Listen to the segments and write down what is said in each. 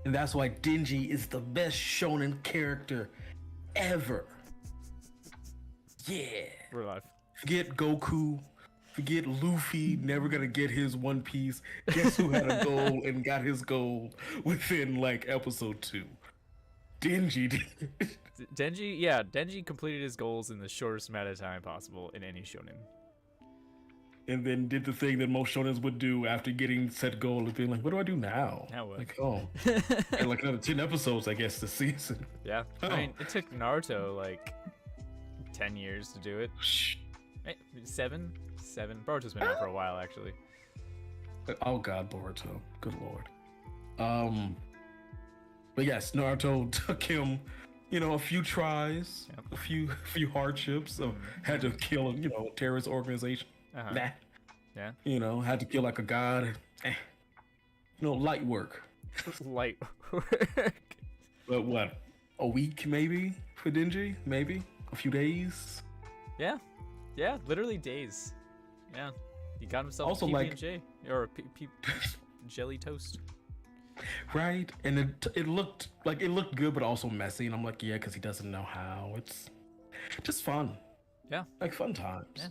And that's why Denji is the best shonen character ever. Yeah. We're live. Forget Goku. Forget Luffy, never gonna get his One Piece. Guess who had a goal and got his goal within like episode 2? Denji did. Denji completed his goals in the shortest amount of time possible in any shonen. And then did the thing that most shonens would do after getting set goal and being like, what do I do now? Now what? Like, oh. And like another 10 episodes, I guess, this season. Yeah. Oh. I mean, it took Naruto like 10 years to do it. Shh. Seven? Boruto's been out for a while, actually. Oh god, Boruto. Good lord. But yes, Naruto took him, a few tries, Yep. a few hardships. So had to kill a terrorist organization. Uh-huh. Nah. Yeah. Had to kill like a god. Light work. Light work. But what? A week maybe for Denji? Maybe a few days. Yeah, literally days. Yeah, he got himself Also, a like- PB&J or a jelly toast. Right, and it looked good, but also messy. And I'm like, yeah, because he doesn't know how. It's just fun, Yeah, like fun times. yeah.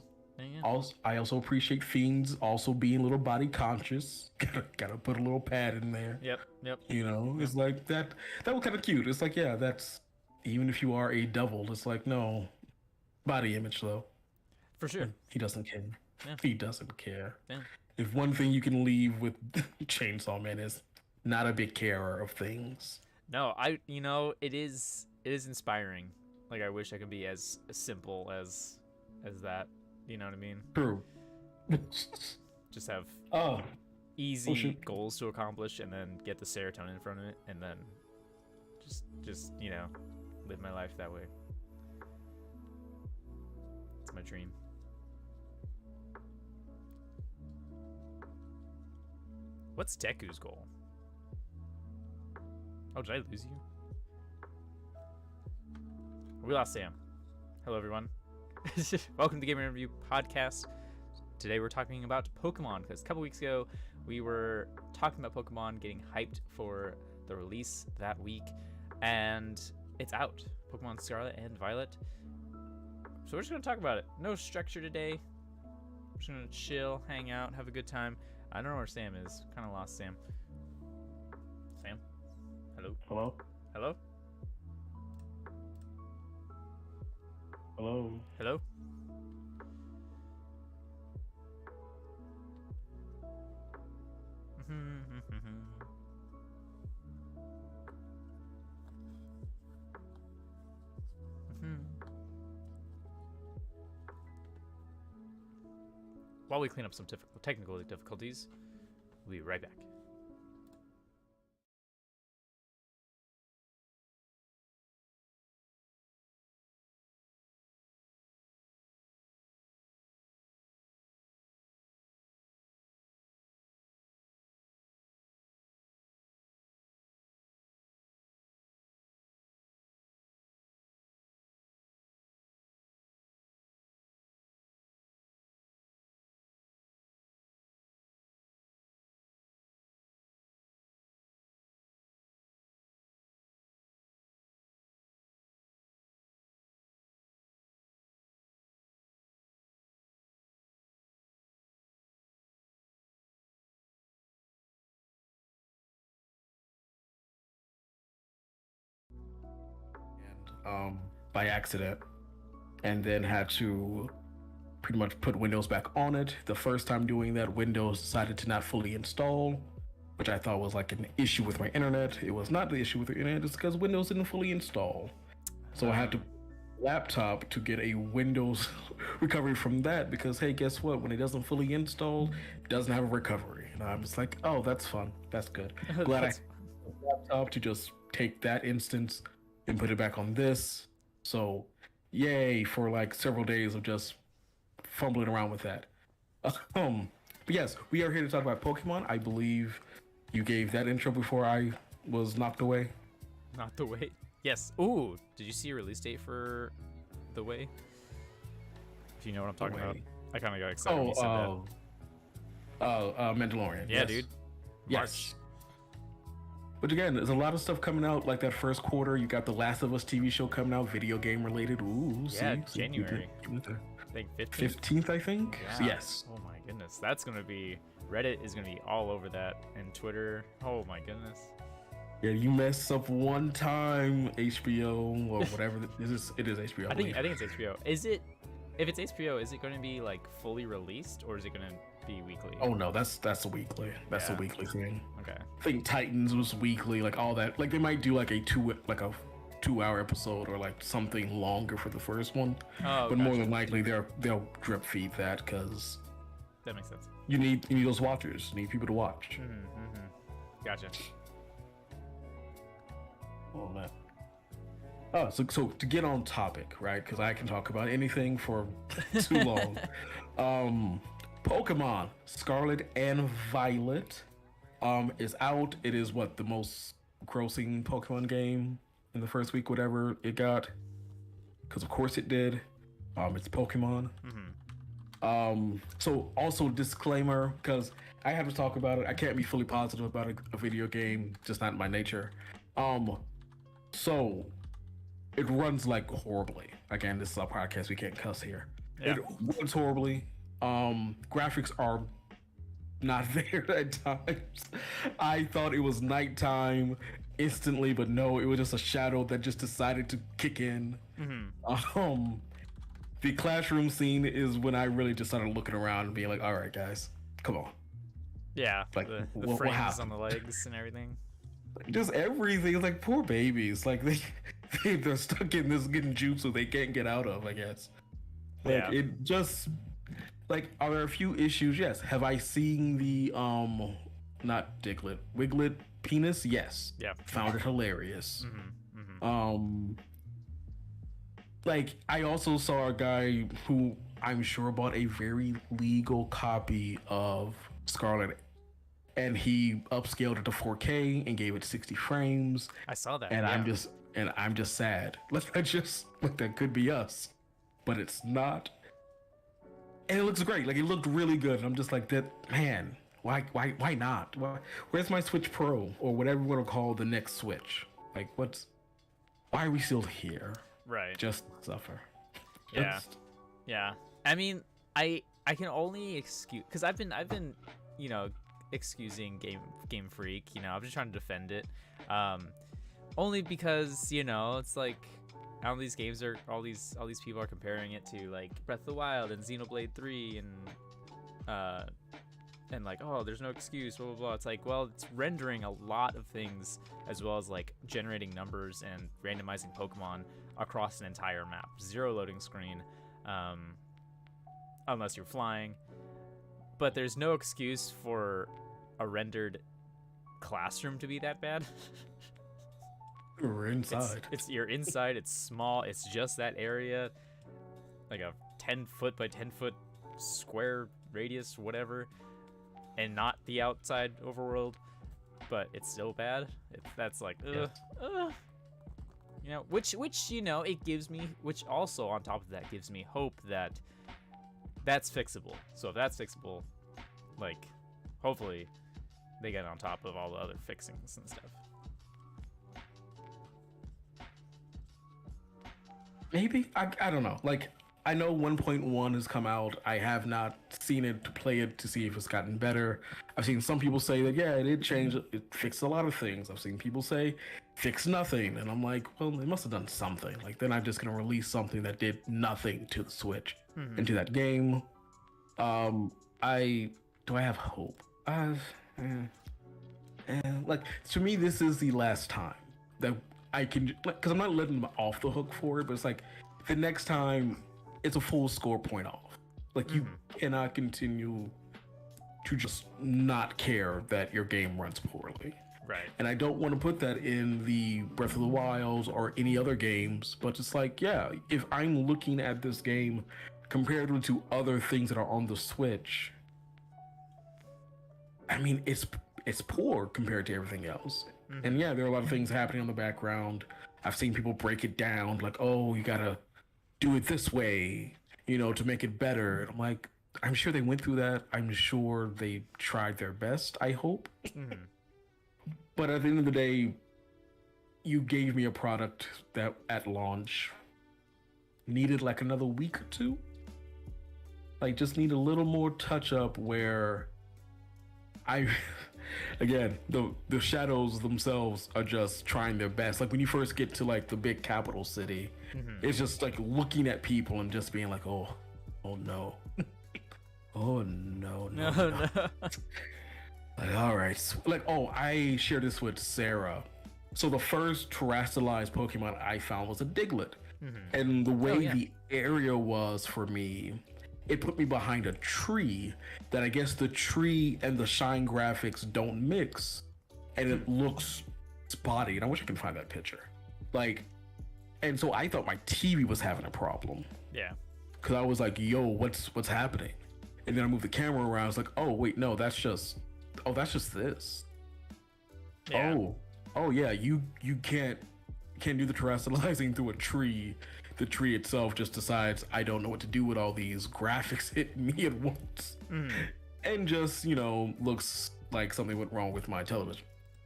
Also, I also appreciate fiends also being a little body conscious. Gotta put a little pad in there. Yep. It's like that. That was kind of cute. It's like, yeah, that's even if you are a devil, it's like no body image though. For sure. He doesn't care. Yeah. He doesn't care. Yeah. If one thing you can leave with Chainsaw Man is not a big carer of things. No, it is inspiring. Like I wish I could be as simple as that. You know what I mean? True. Just have Oh, easy shoot. goals to accomplish, and then get the serotonin from it, and then just live my life that way. It's my dream. What's Deku's goal? Oh, did I lose you? We lost Sam. Hello, everyone. Welcome to Gamer Review Podcast. Today we're talking about Pokemon, because a couple weeks ago we were talking about Pokemon getting hyped for the release that week, and it's out. Pokemon Scarlet and Violet. So we're just going to talk about it. No structure today. We're just going to chill, hang out, have a good time. I don't know where Sam is. Kind of lost Sam. Sam? Hello? hello, Hello? hello. Hello? While we clean up some technical difficulties, we'll be right back. By accident, and then had to pretty much put Windows back on it. The first time doing that, Windows decided to not fully install, which I thought was like an issue with my internet. It was not the issue with the internet, it's because Windows didn't fully install. So I had to laptop to get a Windows recovery from that, because hey, guess what? When it doesn't fully install, it doesn't have a recovery. And I'm just like, oh, that's fun. That's good. Glad I have a laptop to just take that instance and put it back on this. So yay for like several days of just fumbling around with that. But yes, we are here to talk about Pokemon. I believe you gave that intro before I was knocked away. Not the way. Yes. Ooh, did you see a release date for the way? If you know what I'm talking about. Way. I kind of got excited when you said that. Mandalorian. Yeah, yes. dude. Yes. But again, there's a lot of stuff coming out. Like that first quarter, you got the Last of Us TV show coming out, video game related. Ooh, Yeah, see, January. I think 15th. 15th, I think. Yeah. Yes. Oh my goodness, that's gonna be Reddit is gonna be all over that, and Twitter. Oh my goodness. Yeah, you mess up one time, HBO or whatever. It is HBO. I think it's HBO. Is it? If it's HBO, is it going to be like fully released, or is it going to be weekly? Oh no, that's a weekly. That's a weekly thing. Okay. I think Titans was weekly, like all that. Like they might do like a 2-hour episode or like something longer for the first one. Oh, but more than likely they'll drip feed that because that makes sense. You need those watchers. You need people to watch. Gotcha. Oh man. Oh, so to get on topic, right? Because I can talk about anything for too long. Pokemon Scarlet and Violet is out. It is the most grossing Pokemon game in the first week, whatever it got. Because of course it did. It's Pokemon. So also disclaimer, because I have to talk about it. I can't be fully positive about a video game, just not my nature. So it runs like horribly. Again, this is a podcast, we can't cuss here. Yeah. It runs horribly. Graphics are not there at times. I thought it was nighttime instantly, but no, it was just a shadow that just decided to kick in. The classroom scene is when I really just started looking around and being like, all right, guys, come on. Yeah, like the frames on the legs and everything. Just everything. Like poor babies. Like they're stuck in this getting jutsu they can't get out of, I guess. Like it just like, are there a few issues? Yes. Have I seen the not Diglett, Wiglet penis? Yes. Yeah. Found it hilarious. Like I also saw a guy who I'm sure bought a very legal copy of Scarlet, and he upscaled it to 4K and gave it 60 frames. I saw that. And I'm just sad. That could be us, but it's not. And it looks great. Like it looked really good. And I'm just like, that man. Why not? Where's my Switch Pro or whatever we want to call the next Switch? Like why are we still here? Right. Just suffer. Yeah. I mean, I can only excuse, because I've been excusing Game Freak. I'm just trying to defend it. Only because it's like all these games are all these people are comparing it to like Breath of the Wild and Xenoblade 3 and like, oh, there's no excuse, blah blah blah. It's like, well, it's rendering a lot of things as well as like generating numbers and randomizing Pokemon across an entire map. Zero loading screen, unless you're flying. But there's no excuse for a rendered classroom to be that bad. We're inside. You're inside. It's small. It's just that area, like a 10-foot by 10-foot square radius, whatever, and not the outside overworld. But it's still bad. That's like, which it gives me, which also on top of that gives me hope that that's fixable. So if that's fixable, like, hopefully they get on top of all the other fixings and stuff. Maybe I don't know. Like I know 1.1 has come out. I have not seen it to play it to see if it's gotten better. I've seen some people say that it did change. It fixed a lot of things. I've seen people say fix nothing, and I'm like, well, they must have done something. Like they're not just gonna release something that did nothing to the Switch and to that game. I have hope. Like to me, this is the last time that I can, because I'm not letting them off the hook for it, but it's like the next time it's a full score point off. Like you cannot continue to just not care that your game runs poorly. Right. And I don't want to put that in the Breath of the Wilds or any other games, but it's like, if I'm looking at this game compared to other things that are on the Switch, I mean, it's poor compared to everything else. And there are a lot of things happening in the background. I've seen people break it down, like, oh, you gotta do it this way, to make it better. And I'm like, I'm sure they went through that. I'm sure they tried their best, I hope. But at the end of the day, you gave me a product that at launch needed like another week or two. Like just need a little more touch up where I again, the shadows themselves are just trying their best. Like when you first get to like the big capital city, it's just like looking at people and just being like, oh no. Oh no, no, no. Like, all right. Like, oh, I shared this with Sarah. So the first terrestrialized Pokemon I found was a Diglett. And the way the area was for me, it put me behind a tree that I guess the tree and the shine graphics don't mix. And it looks spotty. And I wish I could find that picture. Like, and so I thought my TV was having a problem. Yeah. Cause I was like, yo, what's happening? And then I moved the camera around. I was like, oh wait, no, that's just this. Yeah. Oh yeah, you can't do the terrestrializing through a tree. The tree itself just decides I don't know what to do with all these graphics hitting me at once, and just looks like something went wrong with my television.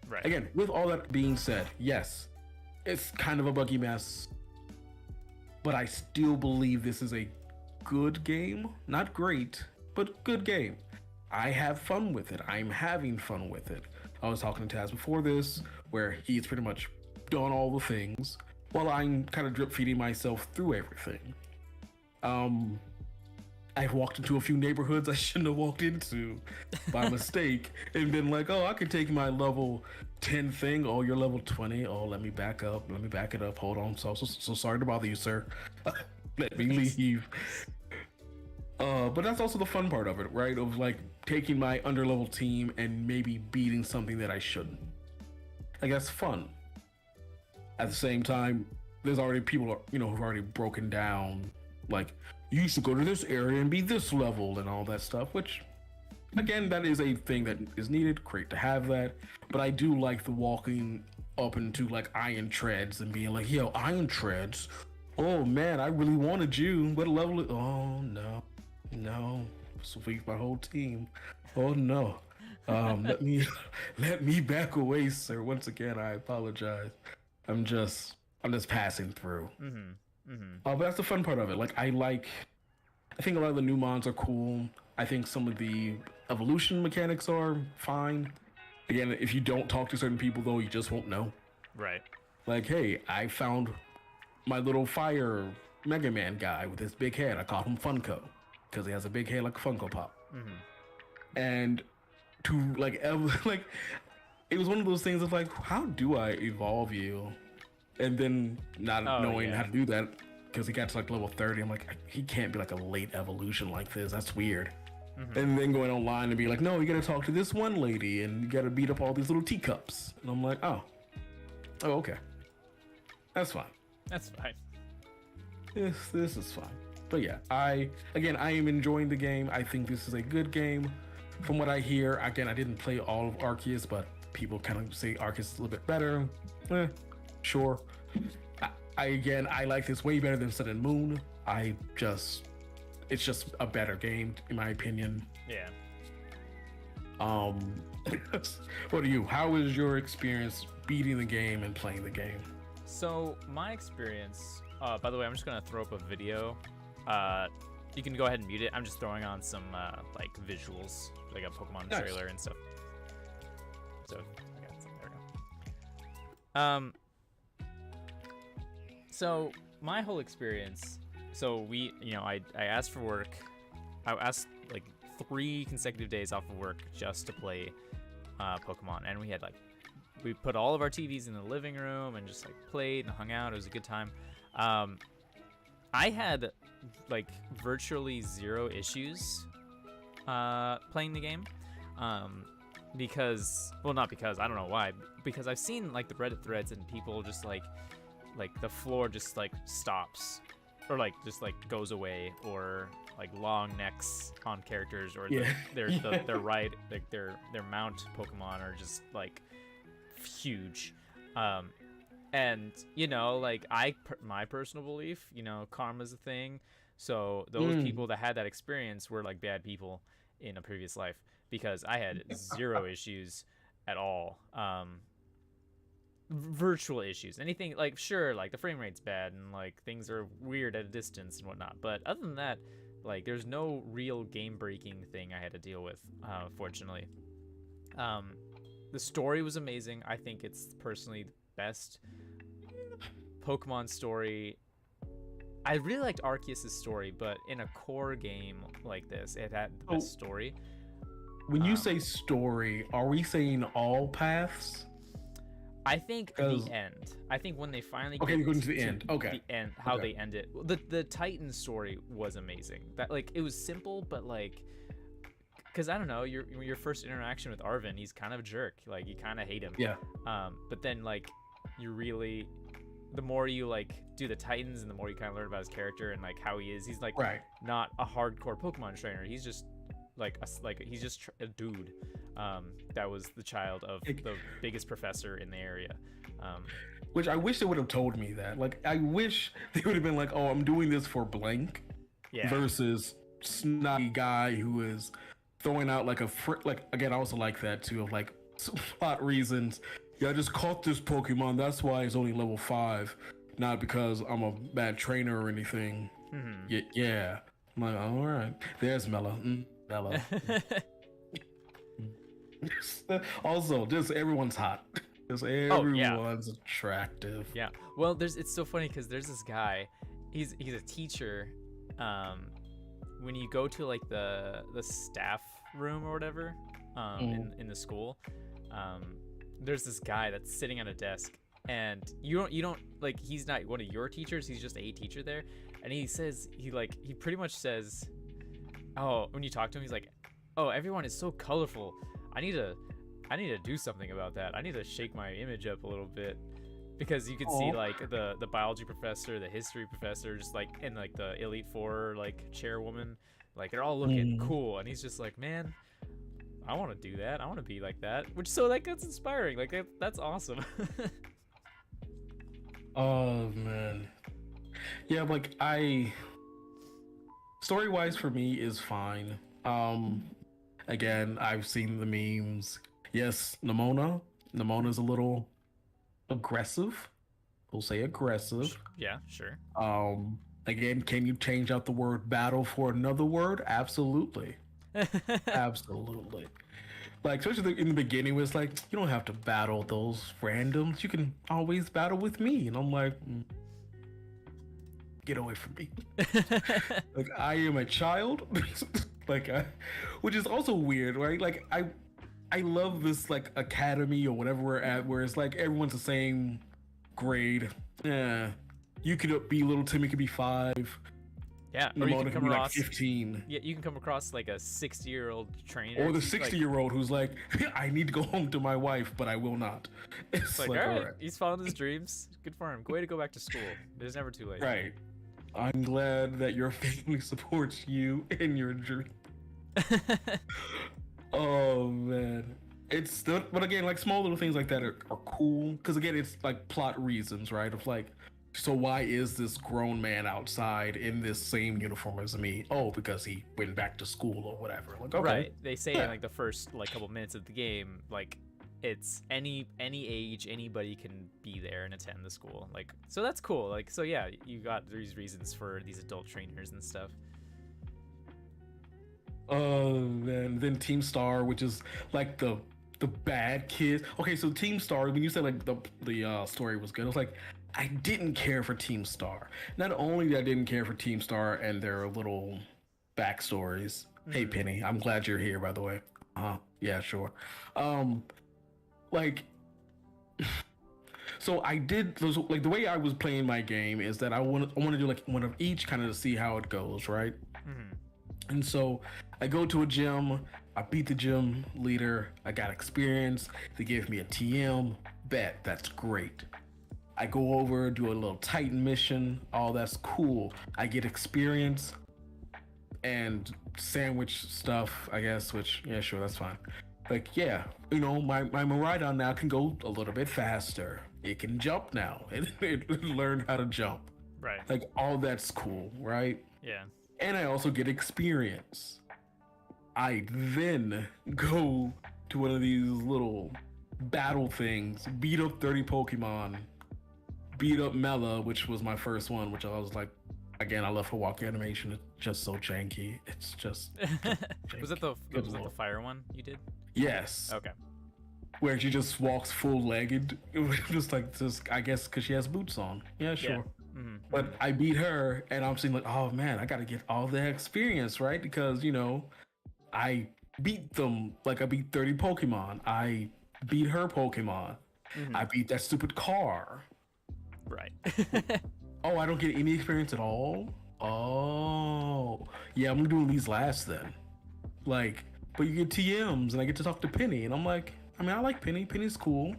Right. Again, with all that being said, yes, it's kind of a buggy mess, but I still believe this is a good game. Not great, but good game. I have fun with it. I'm having fun with it. I was talking to Taz before this, where he's pretty much done all the things, while I'm kind of drip feeding myself through everything. I've walked into a few neighborhoods I shouldn't have walked into by mistake and been like, oh, I could take my level 10 thing. Oh, you're level 20. Oh, let me back up. Let me back it up. Hold on. So sorry to bother you, sir. Let me leave. But that's also the fun part of it, right? Of like taking my underlevel team and maybe beating something that I shouldn't. Like that's fun. At the same time, there's already people, who've already broken down. Like, you used to go to this area and be this level and all that stuff, which, again, that is a thing that is needed. Great to have that. But I do like the walking up into like Iron Treads and being like, yo, Iron Treads. Oh man, I really wanted you. What level? Oh no, sweep my whole team. Oh no. Let me back away, sir. Once again, I apologize. I'm just passing through. But that's the fun part of it. Like I think a lot of the new mons are cool. I think some of the evolution mechanics are fine. Again, if you don't talk to certain people though, you just won't know. Right. Like, hey, I found my little fire Mega Man guy with his big head. I call him Funko because he has a big head like a Funko Pop. And to like it was one of those things of like, how do I evolve you? And then not knowing how to do that because he got to like level 30. I'm like, he can't be like a late evolution like this. That's weird. And then going online and be like, no, you gotta talk to this one lady and you gotta beat up all these little teacups. And I'm like, oh, okay. That's fine. That's fine. This is fine. But yeah, I am enjoying the game. I think this is a good game. From what I hear, again, I didn't play all of Arceus, but people kind of say Arceus is a little bit better. Sure. I like this way better than Sun and Moon. It's just a better game in my opinion. Yeah. What are you? How was your experience beating the game and playing the game? So my experience, by the way, I'm just gonna throw up a video. You can go ahead and mute it. I'm just throwing on some like visuals, like a Pokemon trailer and stuff. So I got some, there we go. So my whole experience, so I asked for work. I asked like 3 consecutive days off of work just to play Pokemon, and we put all of our TVs in the living room and just like played and hung out. It was a good time. I had like virtually 0 issues playing the game. Because, well, not because, I don't know why, because I've seen like the Reddit threads and people just like the floor just like stops or like just like goes away, or like long necks on characters, or their ride, like their mount Pokemon are just like huge. And like my personal belief, karma's a thing. So those people that had that experience were like bad people in a previous life, because I had 0 issues at all. virtual issues. Anything like, sure, like the frame rate's bad and like things are weird at a distance and whatnot. But other than that, like there's no real game breaking thing I had to deal with, fortunately. The story was amazing. I think it's personally the best Pokemon story. I really liked Arceus' story, but in a core game like this, it had the best story. When you say story, are we saying all paths? I think the end. I think when they finally get going to the end. Okay. The end, how they end it. The Titan story was amazing. That like it was simple, but like, because I don't know, your first interaction with Arven, he's kind of a jerk. Like you kind of hate him. Yeah. But then like you really, the more you like do the Titans and the more you kind of learn about his character and like how he is, he's like not a hardcore Pokemon trainer. He's just he's just a dude that was the child of the biggest professor in the area. Which I wish they would have told me that. Like I wish they would have been like, oh, I'm doing this for blank, versus snotty guy who is throwing out like like again, I also like that too, of like plot reasons. Yeah, I just caught this Pokemon, that's why it's only level 5, not because I'm a bad trainer or anything. Yeah. I'm like, all right, there's Mella. Mella. Also, just everyone's hot. Just everyone's attractive. Yeah. Well, it's so funny because there's this guy. He's a teacher. When you go to like the staff room or whatever, in the school, there's this guy that's sitting on a desk, and you don't like, he's not one of your teachers. He's just a teacher there, and he pretty much says, oh, when you talk to him, he's like, oh, everyone is so colorful. I need to do something about that. I need to shake my image up a little bit, because you can see like the biology professor, the history professor, just like, and like the Elite Four like chairwoman, like they're all looking cool, and he's just like, man, I want to do that. I want to be like that. Which, so like that's inspiring. Like that's awesome. Oh man, yeah. Like story wise for me is fine. Again, I've seen the memes. Yes, Nemona's a little aggressive. We'll say aggressive. Yeah, sure. Again, can you change out the word battle for another word? Absolutely. Absolutely. Like, especially in the beginning, it was like, you don't have to battle those randoms. You can always battle with me. And I'm like, get away from me. Like, I am a child. Like, which is also weird, right? Like, I love this like academy or whatever we're at, where it's like everyone's the same grade. Yeah, you could be little Timmy could be 5. Yeah, or you can come across like 15. Yeah, you can come across like a 60-year-old trainer, or the 60-year-old who's like, I need to go home to my wife, but I will not. It's like, all right, he's following his dreams. Good for him. Way to go back to school. It's never too late. Right. I'm glad that your family supports you in your dream. Oh man, it's still, but again, like small little things like that are cool, because again, it's like plot reasons, right? Of like, so why is this grown man outside in this same uniform as me? Oh, because he went back to school or whatever. Like, okay. Right. They say in like the first like couple minutes of the game, like it's any age, anybody can be there and attend the school. Like, so that's cool. Like, so yeah, you got these reasons for these adult trainers and stuff. And then Team Star, which is like the bad kids. Okay, so Team Star, when you said like the story was good, I was like, I didn't care for Team Star. Not only that I didn't care for Team Star and their little backstories. Hey Penny, I'm glad you're here, by the way. Yeah, sure. Like, so I did, like the way I was playing my game is that I want to do like one of each, kind of to see how it goes, right? And so I go to a gym, I beat the gym leader, I got experience, they give me a TM, bet, that's great. I go over, do a little Titan mission, all that's cool. I get experience and sandwich stuff, I guess, which, yeah, sure, that's fine. Like, yeah, you know, my Miraidon now can go a little bit faster. It can jump now. It learned how to jump. Right. Like, all that's cool, right? Yeah. And I also get experience. I then go to one of these little battle things, beat up 30 Pokemon, beat up Mela, which was my first one, which I was like, again, I love her walk animation. It's just so janky. It's just janky. Was that the Good was that the lord. fire one you did? Yes. Okay. Where she just walks full legged, just I guess because she has boots on. Yeah, sure. Yeah. Mm-hmm. But I beat her, and I'm seeing like, oh man, I got to get all the experience, right? Because I beat them. Like I beat 30 Pokemon. I beat her Pokemon. Mm-hmm. I beat that stupid car. Right. Oh, I don't get any experience at all. Oh, yeah, I'm doing these last then. Like, but you get TMs, and I get to talk to Penny, and I'm like, I mean, I like Penny. Penny's cool.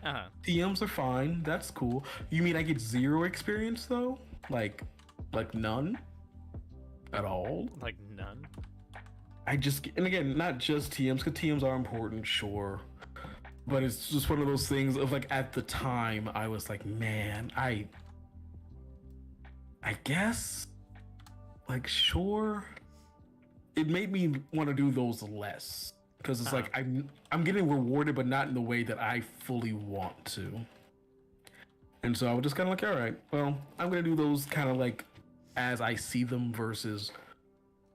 Uh-huh. TMs are fine. That's cool. You mean I get zero experience though? Like none at all? Like none. I just, and again, not just TMs, because TMs are important, sure. But it's just one of those things of like at the time I was like, man, I guess, like, sure. It made me want to do those less because it's like I'm getting rewarded, but not in the way that I fully want to. And so I was just kind of like, all right, well, I'm gonna do those kind of like as I see them versus,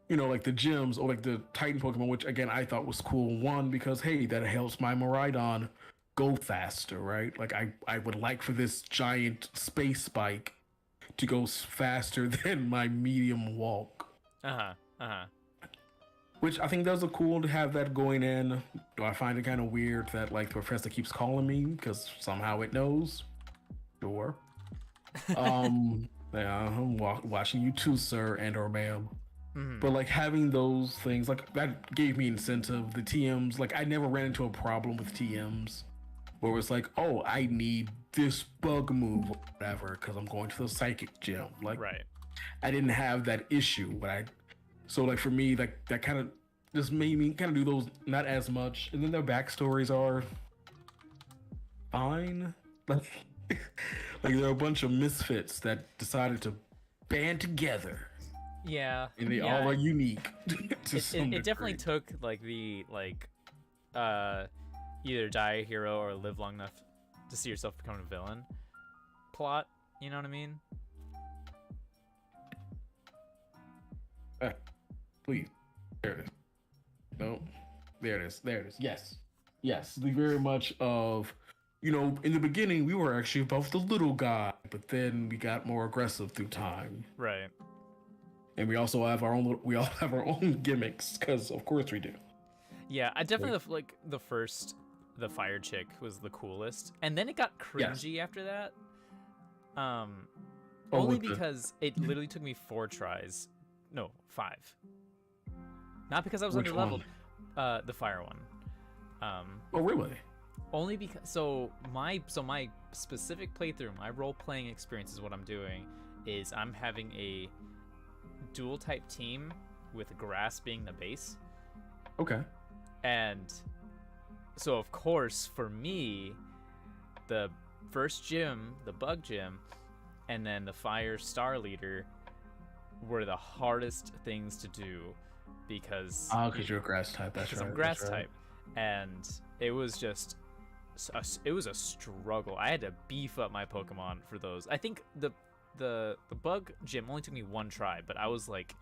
like the gyms or like the Titan Pokemon, which again I thought was cool. One, because hey, that helps my Miraidon go faster, right? Like I would like for this giant space spike to go faster than my medium walk. Which I think those are cool to have that going in. Do I find it kind of weird that like the professor keeps calling me because somehow it knows? Sure. Yeah, I'm watching you too, sir and or ma'am. Mm-hmm. But like having those things, like that gave me incentive. The TMs, like I never ran into a problem with TMs where it's like, oh, I need this bug move or whatever because I'm going to the psychic gym. Like, right. I didn't have that issue, but so like for me, like that kind of just made me kind of do those not as much. And then their backstories are fine. Like, like there are a bunch of misfits that decided to band together. Yeah. And they all are unique. It definitely took like the either die a hero or live long enough to see yourself become a villain plot. You know what I mean? Please. There it is. No. There it is. There it is. Yes. Yes. The very much of, in the beginning we were actually both the little guy, but then we got more aggressive through time. Right. And we also have our own gimmicks, because of course we do. Yeah, I definitely like the fire chick was the coolest, and then it got cringy after that. Only because it literally took me 4 tries. No, 5. Not because I was underleveled. The fire one. Oh really? Only because my specific playthrough, my role playing experience is what I'm doing is I'm having a dual type team with grass being the base. Okay. And so of course for me, the first gym, the bug gym, and then the fire star leader were the hardest things to do because you're a grass type. That's right. Because I'm grass type, and it was just it was a struggle. I had to beef up my Pokemon for those. I think the bug gym only took me 1 try, but I was like,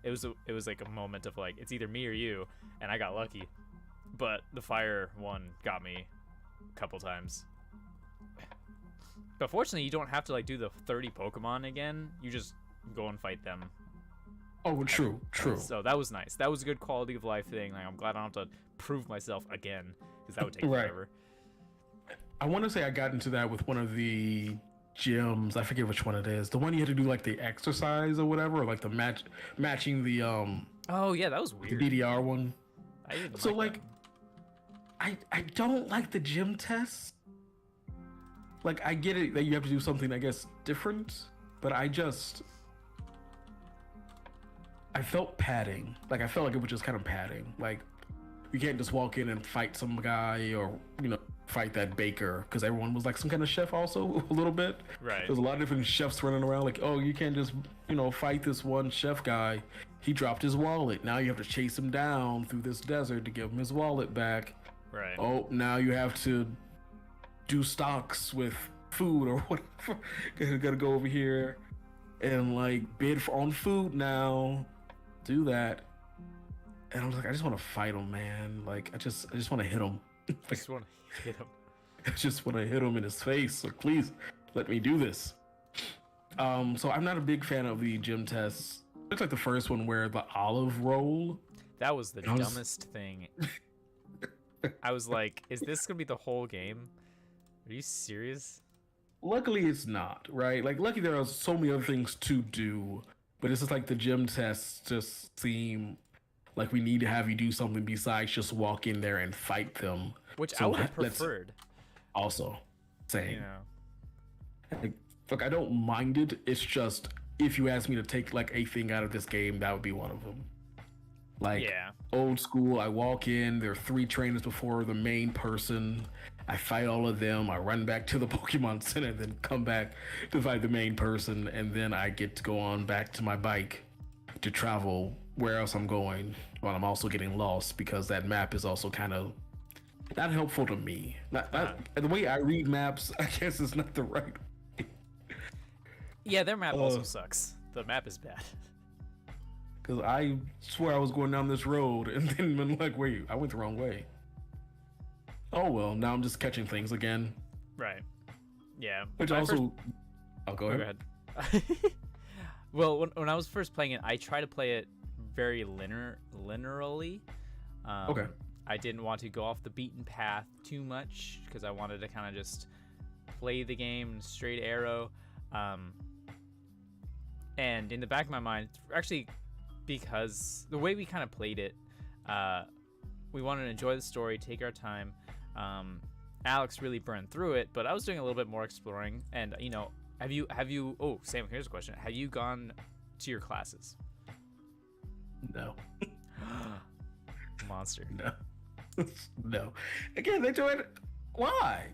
it was like a moment of like, it's either me or you, and I got lucky. But the fire one got me a couple times. But fortunately, you don't have to like do the 30 Pokemon again. You just go and fight them. Oh, true. So that was nice. That was a good quality of life thing. Like, I'm glad I don't have to prove myself again, because that would take forever. I want to say I got into that with one of the gyms. I forget which one it is. The one you had to do like the exercise or whatever, or like the matching the Oh yeah, that was weird. The DDR one. I didn't so like I don't like the gym tests. Like I get it that you have to do something I guess different, but I felt padding. Like I felt like it was just kind of padding. Like you can't just walk in and fight some guy or fight that baker, because everyone was like some kind of chef also a little bit. Right. There's a lot of different chefs running around like, oh, you can't just fight this one chef guy. He dropped his wallet. Now you have to chase him down through this desert to give him his wallet back. Right. Oh, now you have to do stocks with food or whatever. You gotta go over here and like bid on food now. Do that. And I was like, I just want to fight him, man. Like, I just want to hit him. Just want to hit him. I just want to hit him in his face. So please let me do this. So I'm not a big fan of the gym tests. It's like the first one where the olive roll. That was the dumbest thing. I was like, is this gonna be the whole game? Are you serious? Luckily, it's not, right? Like, luckily there are so many other things to do, but it's just like the gym tests just seem like we need to have you do something besides just walk in there and fight them. Which So I would have preferred. Also, same. You know. Like, look, I don't mind it. It's just if you ask me to take like a thing out of this game, that would be one of them. Like old school, I walk in, there are 3 trainers before the main person. I fight all of them. I run back to the Pokemon Center, then come back to fight the main person, and then I get to go on back to my bike to travel where else I'm going while I'm also getting lost because that map is also kind of not helpful to me. Not the way I read maps, I guess is not the right way. Yeah, their map also sucks. The map is bad. Because I swear I was going down this road and then been like, wait, I went the wrong way. Oh well, now I'm just catching things again. Right. Yeah. Which also... Oh, go ahead. Well, when I was first playing it, I tried to play it very linearly. Okay. I didn't want to go off the beaten path too much because I wanted to kind of just play the game straight arrow. And in the back of my mind, actually, because the way we kind of played it, we wanted to enjoy the story, take our time. Alex really burned through it, but I was doing a little bit more exploring. And you know, have you? Oh, Sam, here's a question: have you gone to your classes? No. Monster. No. No. Again, they told why?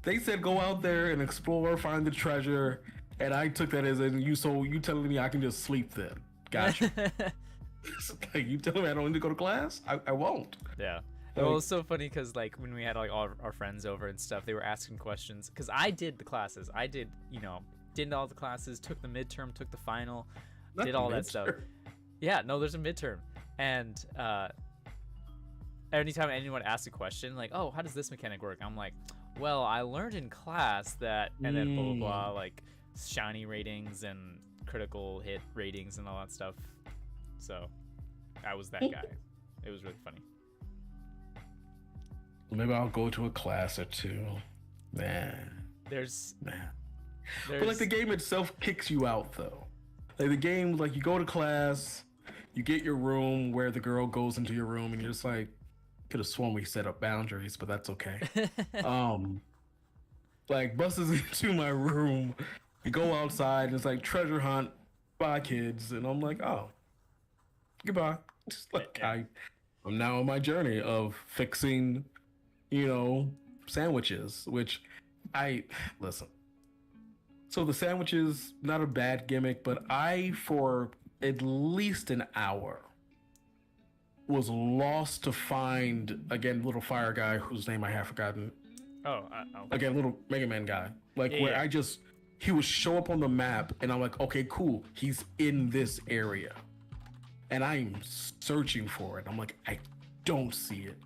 They said go out there and explore, find the treasure, and I took that as you telling me I can just sleep then. Gotcha. Like, you telling me I don't need to go to class? I won't. Yeah. Well, it was so funny because like when we had like all our friends over and stuff, they were asking questions because I did the classes. I did, did all the classes, took the midterm, took the final, did all that stuff. Yeah, no, there's a midterm. And anytime anyone asks a question like, oh, how does this mechanic work? I'm like, well, I learned in class that, and then blah, blah, blah, like shiny ratings and critical hit ratings and all that stuff. So I was that guy. It was really funny. Maybe I'll go to a class or two. Man. But like the game itself kicks you out though. Like the game, like you go to class, you get your room where the girl goes into your room and you're just like, could have sworn we set up boundaries, but that's okay. Like busts into my room, you go outside and it's like treasure hunt, 5 kids, and I'm like, oh, goodbye. Just like I'm now on my journey of fixing, sandwiches, which listen. So the sandwiches, not a bad gimmick, but I, for at least an hour, was lost to find, again, little fire guy whose name I have forgotten. Again, little Mega Man guy. He would show up on the map and I'm like, okay, cool. He's in this area. And I'm searching for it. I'm like, I don't see it.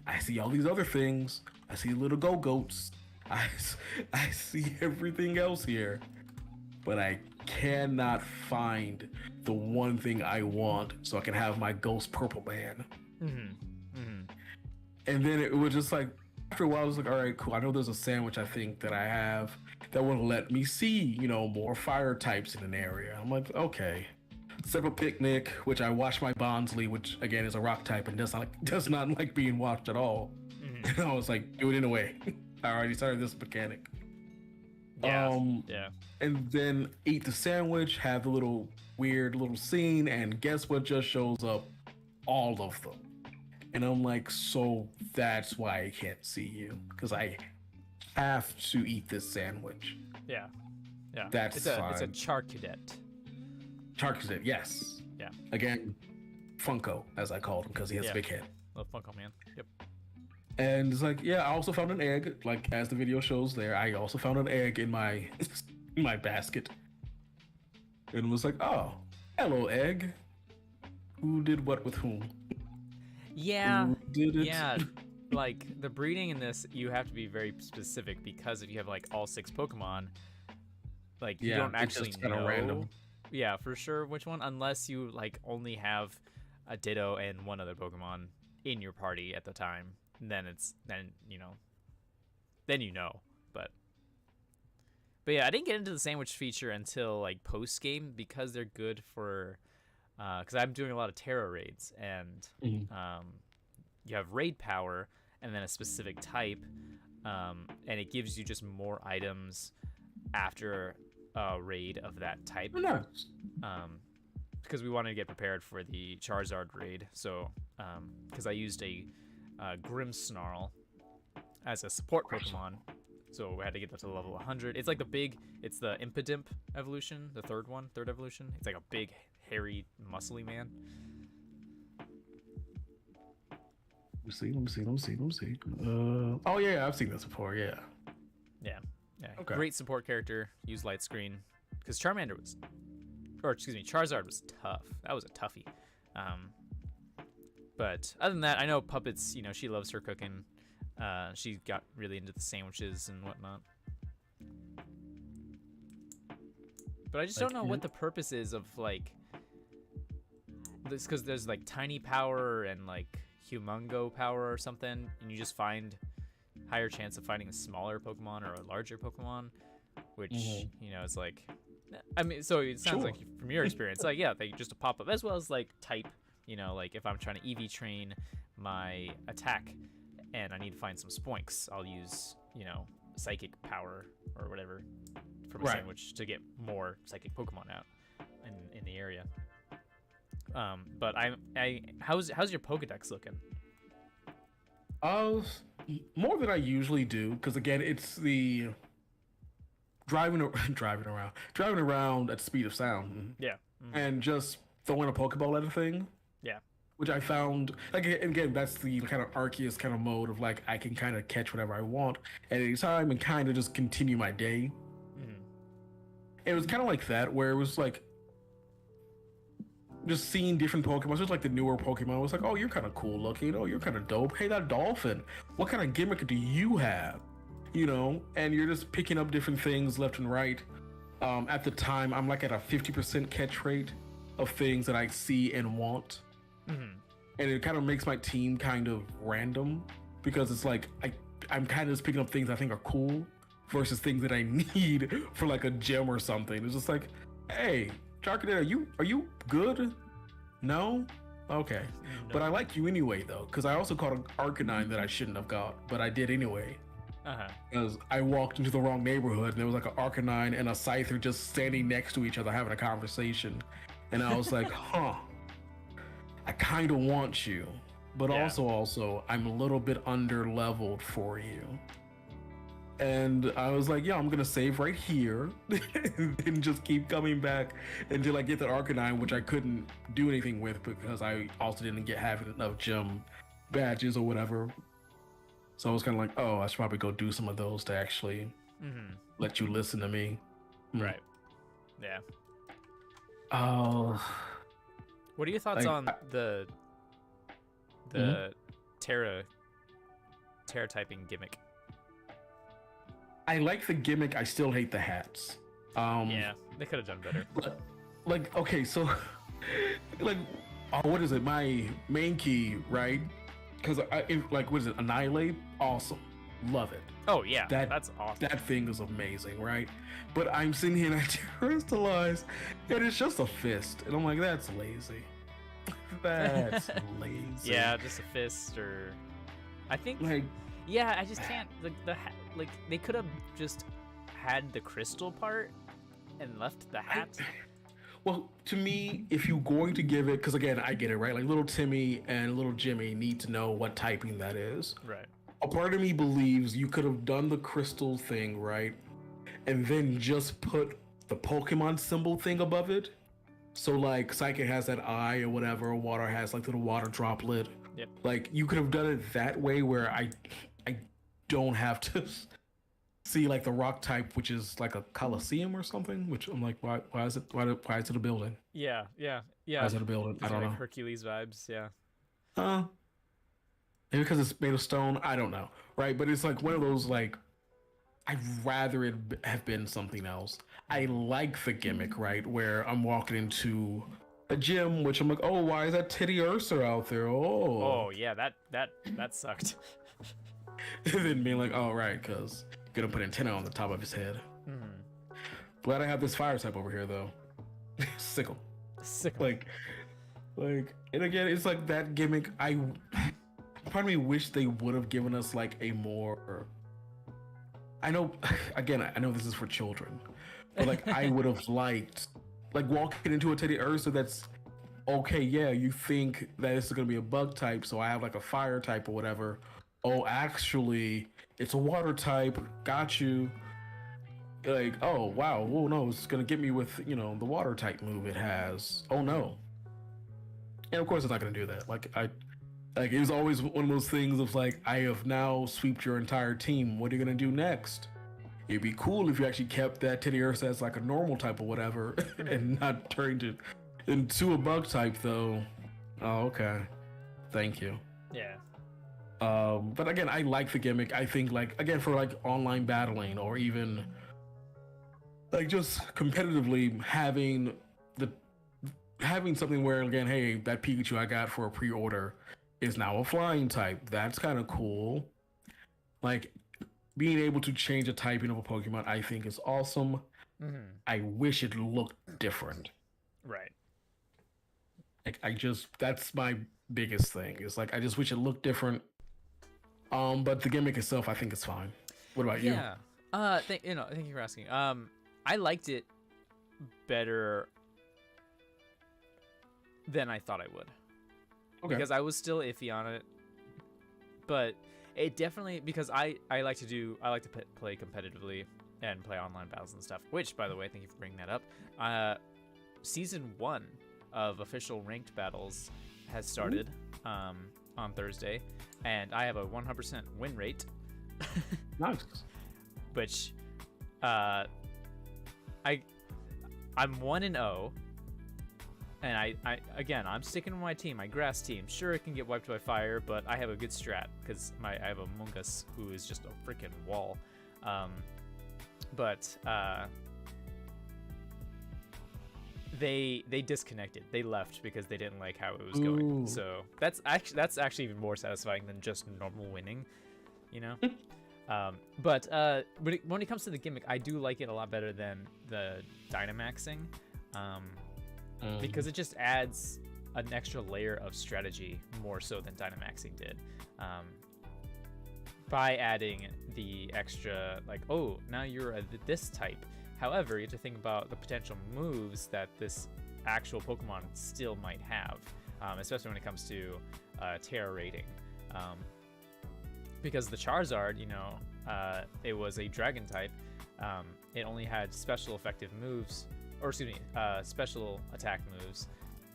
I see all these other things. I see little go-goats. I see everything else here. But I cannot find the one thing I want so I can have my ghost purple man. And then it was just like, after a while, I was like, all right, cool. I know there's a sandwich I think that I have that will let me see, more fire types in an area. I'm like, okay. Set up a picnic, which I watched my Bonsly, which again is a rock type and does not like being watched at all. And I was like, do it in a way. I already started this mechanic. Yeah. And then eat the sandwich, have a weird little scene, and guess what just shows up? All of them. And I'm like, so that's why I can't see you, because I have to eat this sandwich. Yeah. That's fine. It's a Char Cadet. Char Cadet, yes. Yeah. Again, Funko, as I called him, because he has a big head. Love Funko, man. Yep. And it's like, yeah, I also found an egg. Like as the video shows there, I also found an egg in my in my basket, and was like, oh, hello, egg. Who did what with whom? Yeah, Who did it? yeah. Like the breeding in this, you have to be very specific because if you have like all 6 Pokemon, like you Yeah, don't it's actually just kinda know. random. Yeah, for sure which one, unless you like only have a Ditto and one other Pokemon in your party at the time. Then then you know. But yeah, I didn't get into the sandwich feature until like post game because they're good for because I'm doing a lot of Terra raids and Mhm. you have raid power and then a specific type, and it gives you just more items after a raid of that type. Oh, nice. Because we wanted to get prepared for the Charizard raid, so because I used a Grimmsnarl as a support Pokemon, so we had to get that to level 100. It's like it's the Impidimp evolution, the third evolution. It's like a big, hairy, muscly man. Let me see. Oh yeah, I've seen this before. Yeah. Yeah. Okay. Great support character. Use light screen because Charizard was tough. That was a toughie. But other than that, I know Puppets. She loves her cooking. She got really into the sandwiches and whatnot. But I just don't know what the purpose is of like this, because there's like tiny power and like humongo power or something, and you just find higher chance of finding a smaller Pokemon or a larger Pokemon, which is like, I mean, so it sounds like from your experience, like they just pop up as well as like type. Like if I'm trying to EV train my attack and I need to find some spoinks, I'll use psychic power or whatever from a sandwich to get more psychic Pokemon out in the area. But how's your Pokedex looking? More than I usually do, because again, it's the driving around at the speed of sound. Yeah. And just throwing a Pokeball at a thing. Yeah. Which I found, like, again, that's the kind of Arceus kind of mode of like I can kind of catch whatever I want at any time and kind of just continue my day. It was kind of like that, where it was like just seeing different Pokemon, just like the newer Pokemon. It was like, oh, you're kind of cool looking. Oh, you're kind of dope. Hey, that dolphin. What kind of gimmick do you have? And you're just picking up different things left and right. At the time, I'm like at a 50% catch rate of things that I see and want. And it kind of makes my team kind of random because it's like I'm kind of just picking up things I think are cool versus things that I need for like a gem or something. It's just like, hey, Charcadet, are you good? No? Okay. No. But I like you anyway though, because I also caught an Arcanine that I shouldn't have got, but I did anyway. Because I walked into the wrong neighborhood and there was like an Arcanine and a Scyther just standing next to each other having a conversation. And I was like, huh, I kind of want you, but also I'm a little bit under leveled for you. And I was like, yeah, I'm gonna save right here and just keep coming back until I get that Arcanine, which I couldn't do anything with because I also didn't have enough gem badges or whatever. So I was kind of like, oh, I should probably go do some of those to actually let you listen to me. Right. Yeah. Oh. What are your thoughts on the Terra typing gimmick? I like the gimmick. I still hate the hats. Yeah, they could have done better. Like, okay, so, like, what is it? My main key, right? Because what is it? Annihilate? Awesome. Love it. Oh, yeah. That's awesome. That thing is amazing, right? But I'm sitting here and I crystallize, and it's just a fist. And I'm like, that's lazy. That's lazy. Yeah, just a fist, or I think like, yeah, I just can't like they could have just had the crystal part and left the hat. Well, to me, if you're going to give it, because again, I get it, right? Like little Timmy and little Jimmy need to know what typing that is. Right. A part of me believes you could have done the crystal thing, right? And then just put the Pokemon symbol thing above it. So like Psychic has that eye or whatever, Water has like little water droplet, Yep. Like you could have done it that way where I don't have to see like the rock type, which is like a coliseum or something. Which I'm like, why is it why is it a building? Yeah, yeah, Why yeah. is it a building? I Gives me don't like know. Hercules vibes. Yeah. Uh, maybe because it's made of stone. I don't know. Right, but it's like one of those like I'd rather it have been something else. I like the gimmick, right, where I'm walking into a gym, which I'm like, oh, why is that Titty Ursa out there? Oh, Oh yeah, that sucked. and then being like, oh, right, because you're gonna put antenna on the top of his head. Hmm. Glad I have this fire type over here, though. Sickle. Sickle. Like, and again, it's like that gimmick. Part of me wish they would have given us like a more. I know, again, I know this is for children, but like I would have liked, like walking into a Teddy Ursa that's okay. Yeah, you think that this is gonna be a bug type, so I have like a fire type or whatever. Oh, actually, it's a water type. Got you. Like, oh wow, oh no, it's gonna get me with the water type move it has. Oh no, and of course it's not gonna do that. Like it was always one of those things of like, I have now swept your entire team. What are you gonna do next? It'd be cool if you actually kept that Teddy Ursa as like a normal type or whatever, and not turned it into a bug type though. Oh, okay. Thank you. Yeah. But again, I like the gimmick. I think like again for like online battling or even like just competitively having something where again, hey, that Pikachu I got for a pre-order is now a flying type. That's kind of cool. Like being able to change a typing of a Pokemon, I think is awesome. Hmm. I wish it looked different. Right. Like that's my biggest thing. Is like I just wish it looked different. But the gimmick itself, I think it's fine. What about you? Yeah. Thank you for asking. I liked it better than I thought I would. Okay. Because I was still iffy on it, but it definitely, because I like to play competitively and play online battles and stuff, which by the way, thank you for bringing that up. Season 1 of official ranked battles has started on Thursday, and I have a 100% win rate. Nice. Which I'm 1-0, and I'm sticking with my team, my grass team. Sure, it can get wiped by fire, but I have a good strat because I have a Mungus who is just a freaking wall. But they disconnected. They left because they didn't like how it was going. Ooh. So that's actually even more satisfying than just normal winning, you know. But when it comes to the gimmick, I do like it a lot better than the Dynamaxing. Because it just adds an extra layer of strategy more so than Dynamaxing did. By adding the extra, like, oh, now you're this type. However, you have to think about the potential moves that this actual Pokemon still might have, especially when it comes to Terra rating. Because the Charizard, it was a Dragon type. It only had special effective moves, special attack moves,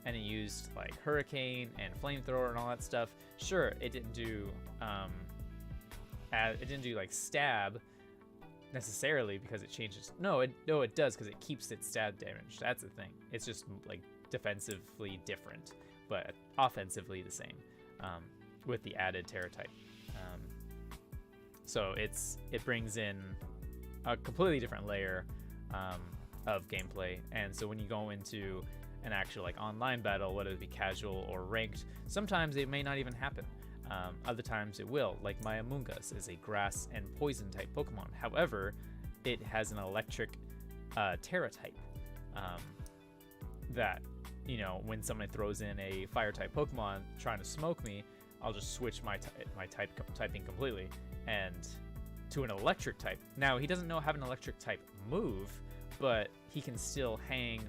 and it used like Hurricane and Flamethrower and all that stuff. Sure, it didn't do like Stab necessarily because it changes. No, it does because it keeps its stab damage. That's the thing. It's just like defensively different, but offensively the same, with the added Terra type. So it brings in a completely different layer of gameplay, and so when you go into an actual like online battle, whether it be casual or ranked, sometimes it may not even happen. Other times it will, like my Amoonguss is a grass and poison type Pokemon. However, it has an electric Terra type that, when somebody throws in a fire type Pokemon trying to smoke me, I'll just switch my typing completely and to an electric type. Now, he doesn't have an electric type move, but he can still hang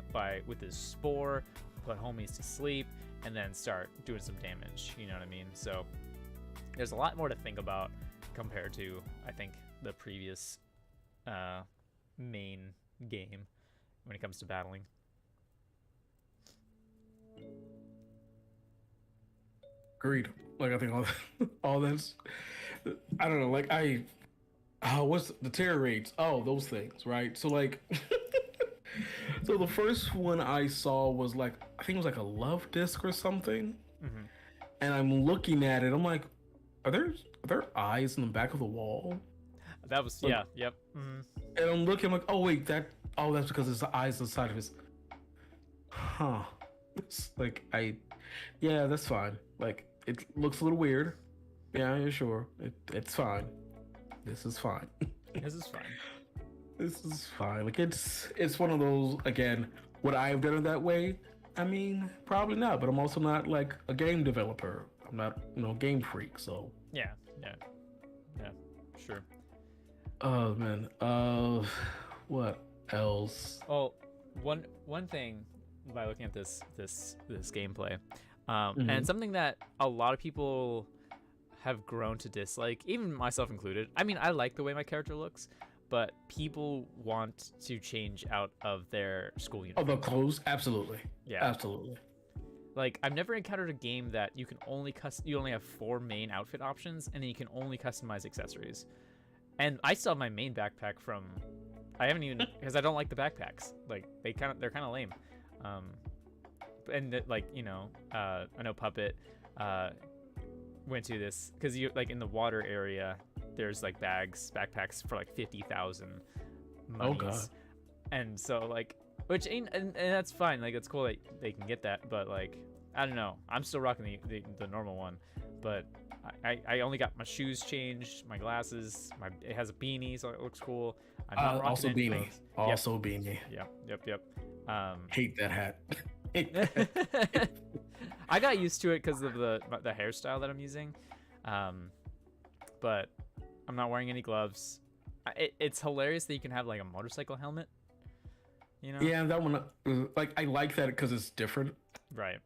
with his Spore, put homies to sleep, and then start doing some damage. You know what I mean? So there's a lot more to think about compared to, I think, the previous main game when it comes to battling. Agreed. Like I think all that's I don't know. Like what's the terror rates? Oh, those things, right? So like, so the first one I saw was like I think it was like a love disc or something, Hmm. and I'm looking at it. I'm like, are there eyes in the back of the wall? That was Like, yeah, yep. Hmm. and I'm looking like, oh wait, that's because his eyes on the side of his. Huh. It's like yeah, that's fine. Like it looks a little weird. Yeah, sure. It's fine. This is fine. This is fine. This is fine. Like it's one of those again. Would I have done it that way? I mean, probably not. But I'm also not like a game developer. I'm not, game freak. So. Yeah, yeah, yeah, sure. Oh man. What else? Well, one thing by looking at this gameplay, Mhm. and something that a lot of people have grown to dislike, even myself included. I mean, I like the way my character looks, but people want to change out of their school Oh, uniform. the clothes. Absolutely. Yeah, Absolutely. like I've never encountered a game that you can only you only have 4 main outfit options, and then you can only customize accessories. And I still have my main backpack from. I haven't even because I don't like the backpacks. Like they're kind of lame. Um, and like I know Puppet went to this because you like in the water area. There's like backpacks for like 50,000 Oh monies, god. and so like which ain't and that's fine. Like it's cool that they can get that, but like I don't know. I'm still rocking the normal one, but I only got my shoes changed, my glasses, it has a beanie, so it looks cool. I'm not rocking Also any beanie. clothes. Also beanie. Yep. Hate that hat. I got used to it because of the hairstyle that I'm using, but I'm not wearing any gloves. It's hilarious that you can have like a motorcycle helmet. Yeah, that one. Like I like that because it's different. Right.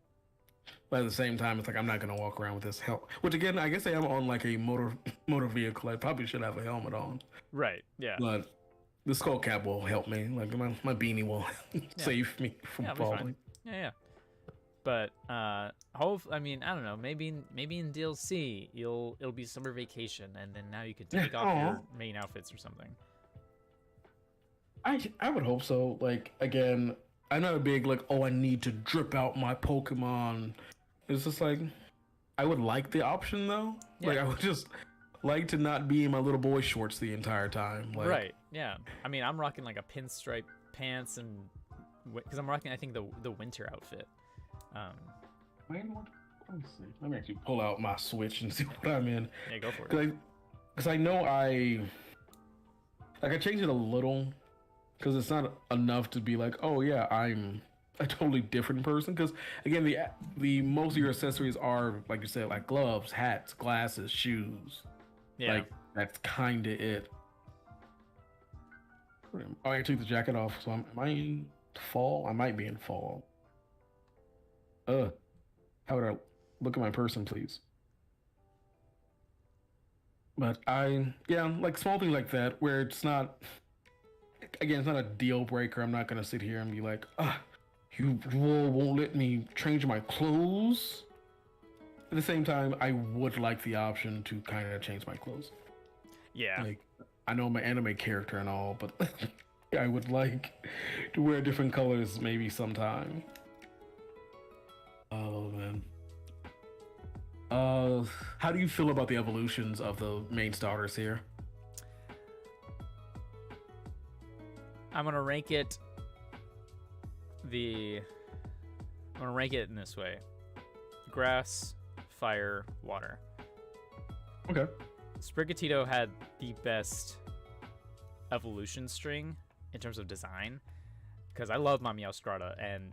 But at the same time, it's like I'm not gonna walk around with this helmet. Which again, I guess I am on like a motor vehicle. I probably should have a helmet on. Right. Yeah. But the skull cap will help me. Like my beanie will save me from Yeah, it'll be fine. falling. Yeah. But I mean, I don't know. Maybe in DLC, it'll be summer vacation, and then now you could take off your main outfits or something. I would hope so. Like again, I'm not a big like I need to drip out my Pokemon. It's just like I would like the option though. Like Yeah. I would just like to not be in my little boy shorts the entire time. Like, Right. Yeah. I mean, I'm rocking like a pinstripe pants and because I'm rocking I think the winter outfit. Let me see. Let me actually pull out my Switch and see what I'm in. Yeah, go for it. Because I know I changed it a little because it's not enough to be like, oh yeah, I'm a totally different person. Because again, the most of your accessories are like you said, like gloves, hats, glasses, shoes. Yeah. Like that's kind of it. Oh, I took the jacket off. So am I in fall? I might be in fall. How would I look at my person, please? But like small things like that where it's not, again, it's not a deal breaker. I'm not gonna sit here and be like, you won't let me change my clothes. At the same time, I would like the option to kind of change my clothes. Yeah. Like, I know I'm an anime character and all, but I would like to wear different colors maybe sometime. Oh man. How do you feel about the evolutions of the main starters here? I'm gonna rank it in this way: grass, fire, water. Okay. Sprigatito had the best evolution string in terms of design because I love my Meowscarada and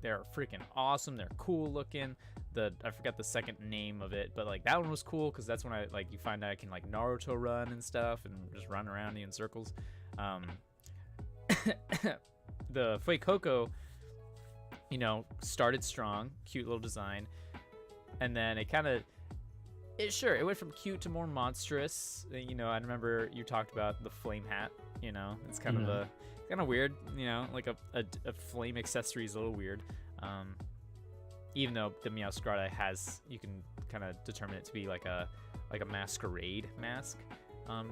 they're freaking awesome. They're cool looking. I forgot the second name of it, but like that one was cool because that's when you find out I can like Naruto run and stuff and just run around in circles. The Fuecoco, started strong, cute little design, and then it kind of it went from cute to more monstrous. I remember you talked about the flame hat. It's kind of weird. Like a flame accessory is a little weird. even though the Meowscarada has, you can kind of determine it to be like a masquerade mask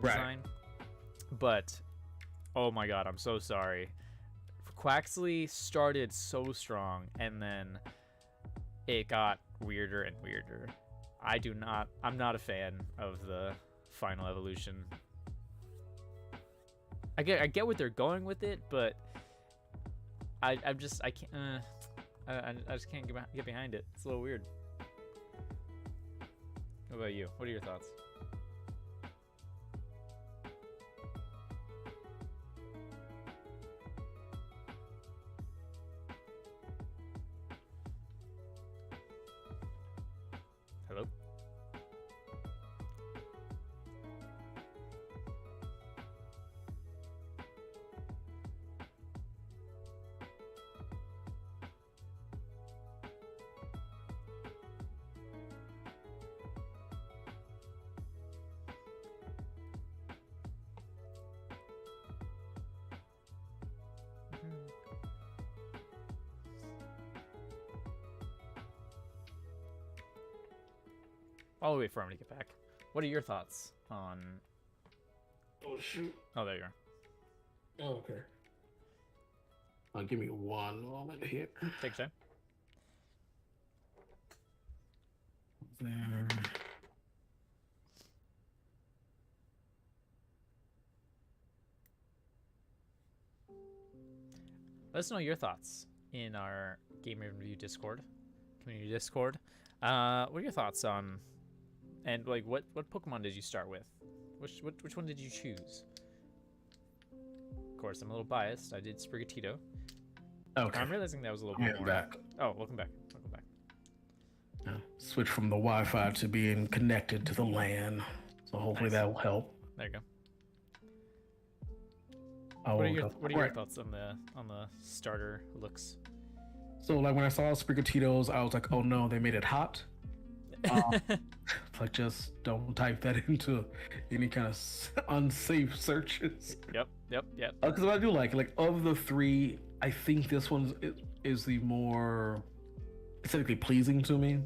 design. But oh my god, I'm so sorry. Quaxley started so strong, and then it got weirder and weirder. I'm not a fan of the final evolution. I get what they're going with it, but I just can't get behind it. It's a little weird. What about you? What are your thoughts? Hello? I'll wait for him to get back. What are your thoughts on... Oh, shoot. Oh, there you are. Oh, okay. Give me one moment here. Take your time. There. Let us know your thoughts in our Game Review Discord, community Discord. What are your thoughts on... And like, what Pokemon did you start with? Which one did you choose? Of course, I'm a little biased. I did Sprigatito. Okay. I'm realizing that was a little bit more. Back. Oh, welcome back. Welcome back. Switch from the Wi-Fi to being connected to the LAN, so hopefully Nice. that will help. There you go. Oh, What are your thoughts on the starter looks? So like when I saw Sprigatito's, I was like, oh no, they made it hot. Like just don't type that into any kind of unsafe searches. Yep. Because what I do like of the three, I think this one is the more aesthetically pleasing to me.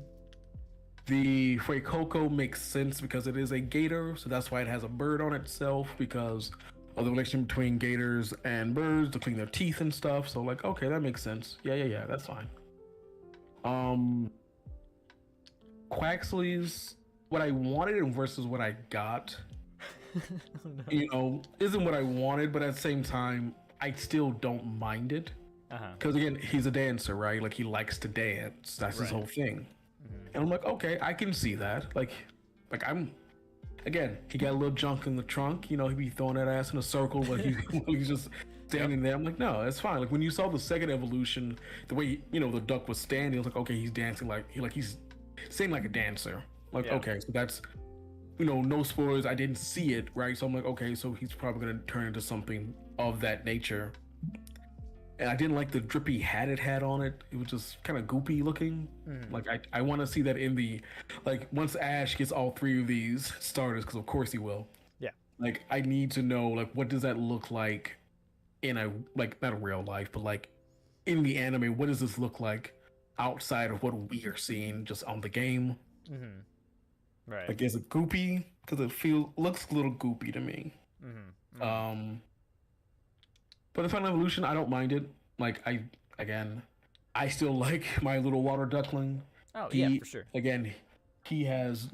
The Fuecoco makes sense because it is a gator, so that's why it has a bird on itself, because of the relation between gators and birds to clean their teeth and stuff. So like, okay, that makes sense. Yeah, that's fine. Quaxley's, what I wanted versus what I got, Oh, no. you know, isn't what I wanted, but at the same time, I still don't mind it. Because again, he's a dancer, right? Like he likes to dance. That's his Right. whole thing. Mhm. And I'm like, okay, I can see that. Like again, he got a little junk in the trunk. You know, he'd be throwing that ass in a circle when he's just standing there. I'm like, no, it's fine. Like when you saw the second evolution, the way the duck was standing, I was like, okay, he's dancing like he's staying like a dancer. Like, Yeah. okay, so that's no spoilers. I didn't see it, right? So I'm like, okay, so he's probably gonna turn into something of that nature. And I didn't like the drippy hat it had on it. It was just kind of goopy looking. Like I want to see that in the, like once Ash gets all three of these starters, because of course he will. Yeah. Like I need to know like what does that look like in a like not a real life, but like in the anime, what does this look like outside of what we are seeing just on the game? Mm-hmm. Right. Like is it goopy? Because it looks a little goopy to me. Mm-hmm. But the final evolution, I don't mind it. Like I still like my little water duckling. Oh yeah, for sure. Again, he has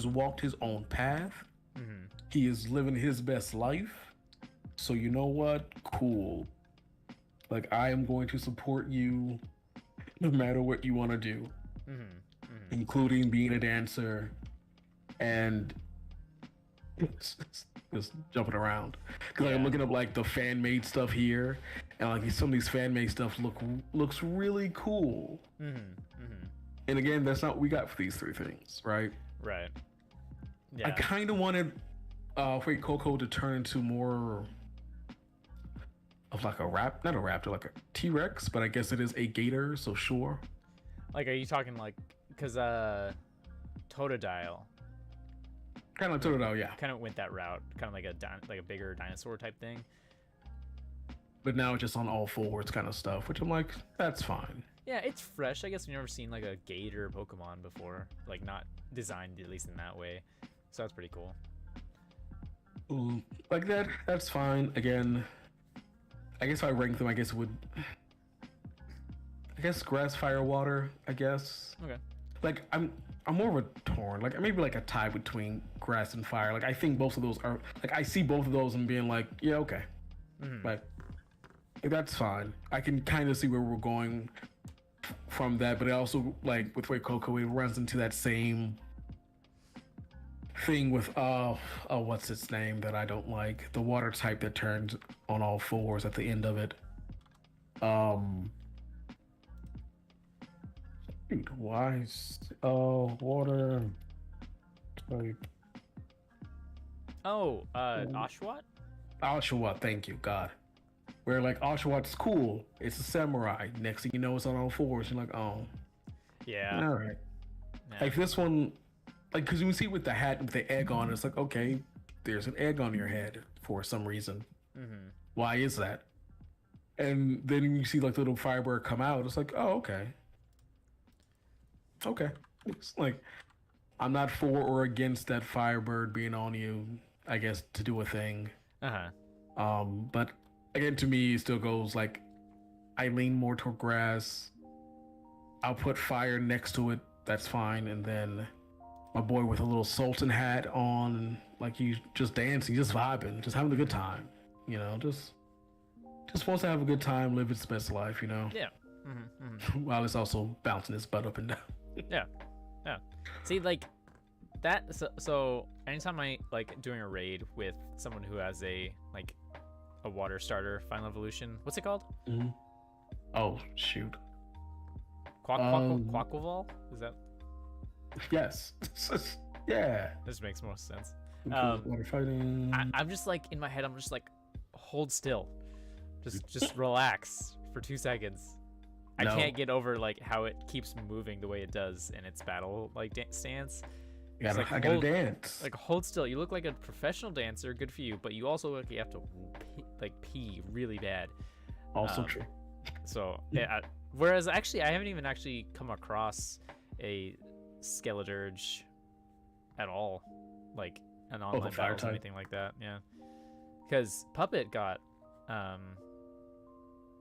walked his own path. Mm-hmm. He is living his best life. So you know what? Cool. Like I am going to support you no matter what you want to do. Mm-hmm. Mm-hmm. Including being a dancer and just jumping around. Because I'm looking up like the fan made stuff here, and like some of these fan made stuff looks really cool. Mm-hmm. Mm-hmm. And again, that's not what we got for these three things, right? Right. Yeah. I kind of wanted Coco to turn into more of like not a raptor, like a T-Rex, but I guess it is a gator, so sure. Like, are you talking like, because Totodile Kind of like Totodile, yeah. kind of went that route, kind of like a bigger dinosaur type thing. But now it's just on all fours kind of stuff, which I'm like, that's fine. Yeah, it's fresh. I guess we've never seen like a gator Pokemon before, like not designed at least in that way. So that's pretty cool. Like that's fine. Again, I guess if I rank them, I guess it would. I guess grass, fire, water. I guess. Okay. Like I'm more of a torn. Like maybe like a tie between grass and fire. Like I think both of those are like I see both of those and being like, yeah, okay. Like that's fine. I can kind of see where we're going from that, but it also like with Way Coco, it runs into that same thing with what's its name that I don't like, the water type that turns on all fours at the end of it. Dude, why water type. Oshawott. Oshawott, thank you, God. Where like Oshawott's cool, it's a samurai. Next thing you know, it's on all fours. You're like, oh, Yeah. all right. Yeah. Like this one, like because you see with the hat with the egg on, it's like okay, there's an egg on your head for some reason. Why is that? And then you see like the little firebird come out. It's like, oh, okay. Okay. It's like I'm not for or against that firebird being on you. I guess to do a thing. But again, to me, it still goes like I lean more toward grass. I'll put fire next to it. That's fine. And then my boy with a little sultan hat on, like he's just dancing, just vibing, just having a good time. You know, just wants to have a good time, live its best life. You know. Yeah. While it's also bouncing his butt up and down. Yeah. See, like that. So anytime I like doing a raid with someone who has a water starter final evolution, what's it called? Oh shoot. Quaquaval? Is that? Yes. Yeah. This makes more sense. Water fighting. I'm just like in my head. I'm just like, hold still, just relax for 2 seconds. I can't get over like how it keeps moving the way it does in its battle stance. I gotta dance. Like hold still. You look like a professional dancer. Good for you. But you also look like you have to pee really bad. Also true. So yeah. Whereas actually, I haven't even actually come across a Skeledirge at all, like an online battle or anything like that. Yeah. Because Puppet got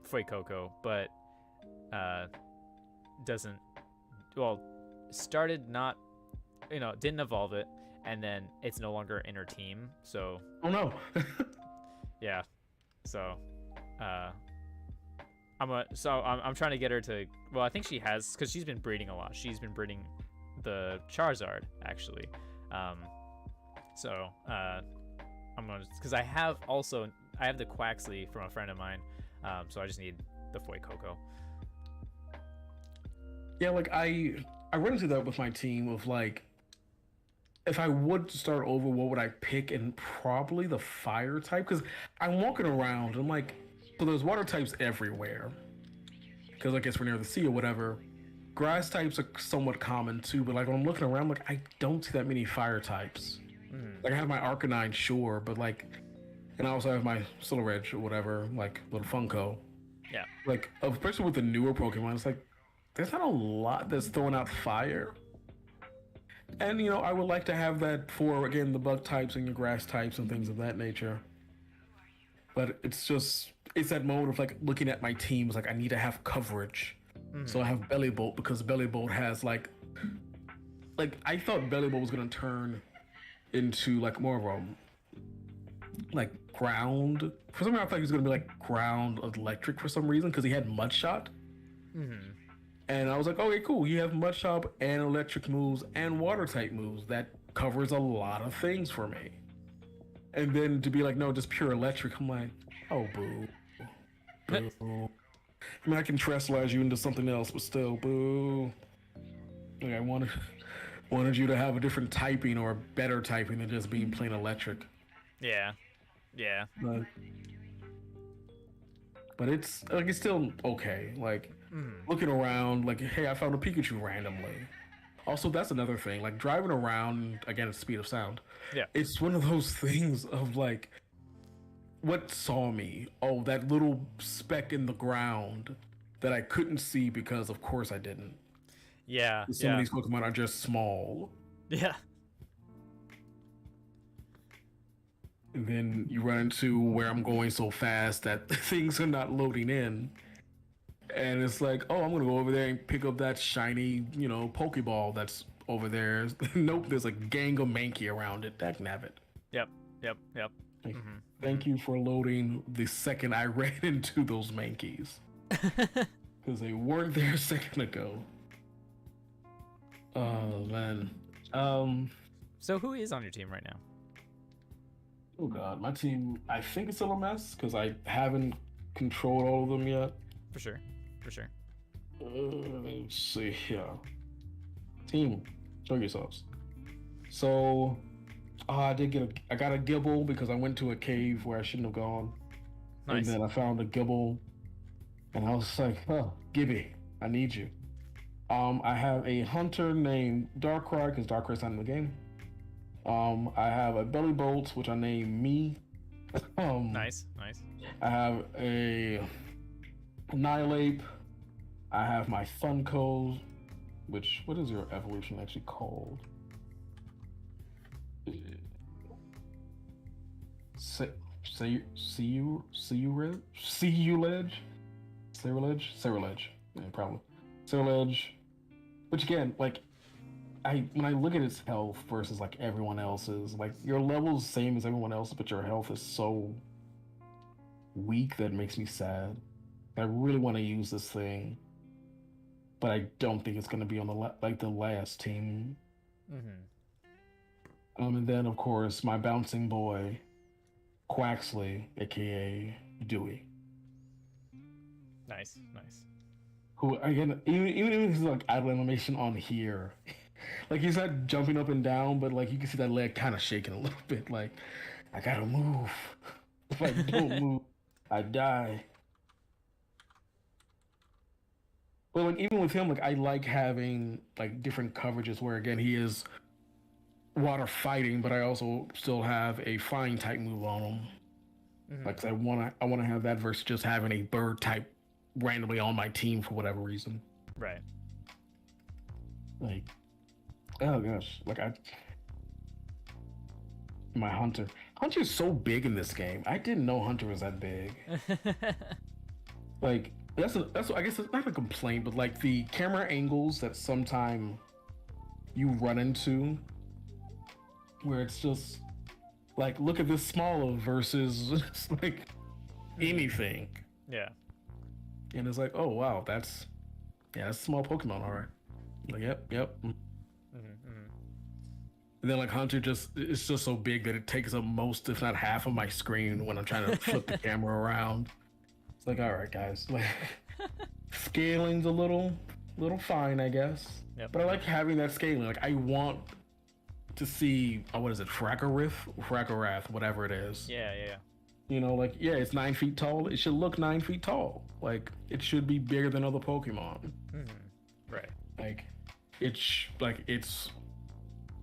Fuecoco, but doesn't started not didn't evolve it, and then it's no longer in her team, so oh no. Yeah, so I'm trying to get her to, well, I think she has, because she's been breeding a lot. She's been breeding the Charizard actually, so I'm gonna, because I have the Quaxley from a friend of mine, so I just need the Fuecoco. Yeah, like I run into that with my team of like, if I would start over, what would I pick? And probably the fire type, because I'm walking around and I'm like, so there's water types everywhere, because I guess we're near the sea or whatever. Grass types are somewhat common too, but like when I'm looking around, like I don't see that many fire types. Like I have my Arcanine, sure, but like, and I also have my Silverage or whatever, like little Funko. Yeah. Like, especially with the newer Pokemon, it's like, there's not a lot that's throwing out fire. And, I would like to have that for, again, the bug types and your grass types and things of that nature. But it's that moment of, like, looking at my teams, like, I need to have coverage. So I have Bellybolt, because Bellybolt has, like, I thought Bellybolt was going to turn into, like, more of a, like, ground. For some reason, I thought he was going to be, like, ground electric for some reason, because he had Mud Shot. And I was like, okay, cool. You have Mud Shot and electric moves and water type moves. That covers a lot of things for me. And then to be like, no, just pure electric. I'm like, oh, boo. Boo. I mean, I can terrestrialize you into something else, but still, boo. Like, I wanted you to have a different typing or a better typing than just being plain electric. Yeah. But it's like, it's still okay. Like, looking around, like, hey, I found a Pikachu randomly. Also, that's another thing. Like, driving around, again, at speed of sound. Yeah. It's one of those things of, like, what saw me? Oh, that little speck in the ground that I couldn't see because, of course, I didn't. Yeah, Some of these Pokemon are just small. yeah. And then you run into where I'm going so fast that things are not loading in. And it's like, oh, I'm going to go over there and pick up that shiny, Pokeball that's over there. Nope, there's a gang of Mankey around it. Dagnabbit. Yep. Like, thank you for loading the second I ran into those Mankeys. Because they weren't there a second ago. Oh, man. So who is on your team right now? Oh, God. My team, I think it's still a mess because I haven't controlled all of them yet. For sure. Let's see here. Team, show yourselves. So, I got a Gibble because I went to a cave where I shouldn't have gone. Nice. And then I found a Gibble, and I was like, Gibby, I need you. I have a hunter named Darkrai because Darkrai's not in the game. I have a Belly Bolt, which I named Me. Nice. I have a Annihilape. I have my Funko, what is your evolution actually called? Ceruledge? Yeah, probably. Ceruledge. Which again, like, when I look at its health versus like everyone else's, like your level's the same as everyone else, but your health is so weak that it makes me sad. I really want to use this thing, but I don't think it's going to be on the last team. And then of course my bouncing boy, Quaxley, aka Dewey. Nice. Who again, even if he's like idle animation on here, like he's not jumping up and down, but like you can see that leg kind of shaking a little bit. Like I gotta move. If I don't move, I die. But like even with him, like I like having like different coverages where again he is water fighting, but I also still have a flying type move on him. Like I wanna have that versus just having a bird type randomly on my team for whatever reason. Right. Like, oh gosh, like my Hunter is so big in this game. I didn't know Hunter was that big. Like that's I guess it's not a complaint, but like the camera angles that sometime you run into where it's just like, look at this smaller versus like anything. Yeah. And it's like, oh wow, that's a small Pokemon, all right. Like, yep. And then like Hunter it's just so big that it takes up most, if not half, of my screen when I'm trying to flip the camera around. It's like, all right, guys, like scaling's a little fine, I guess. Yep. But I like having that scaling. Like I want to see, what is it, Frackorath, whatever it is. Yeah. Like, yeah, it's 9 feet tall. It should look 9 feet tall. Like, it should be bigger than other Pokemon. Right. Like, it's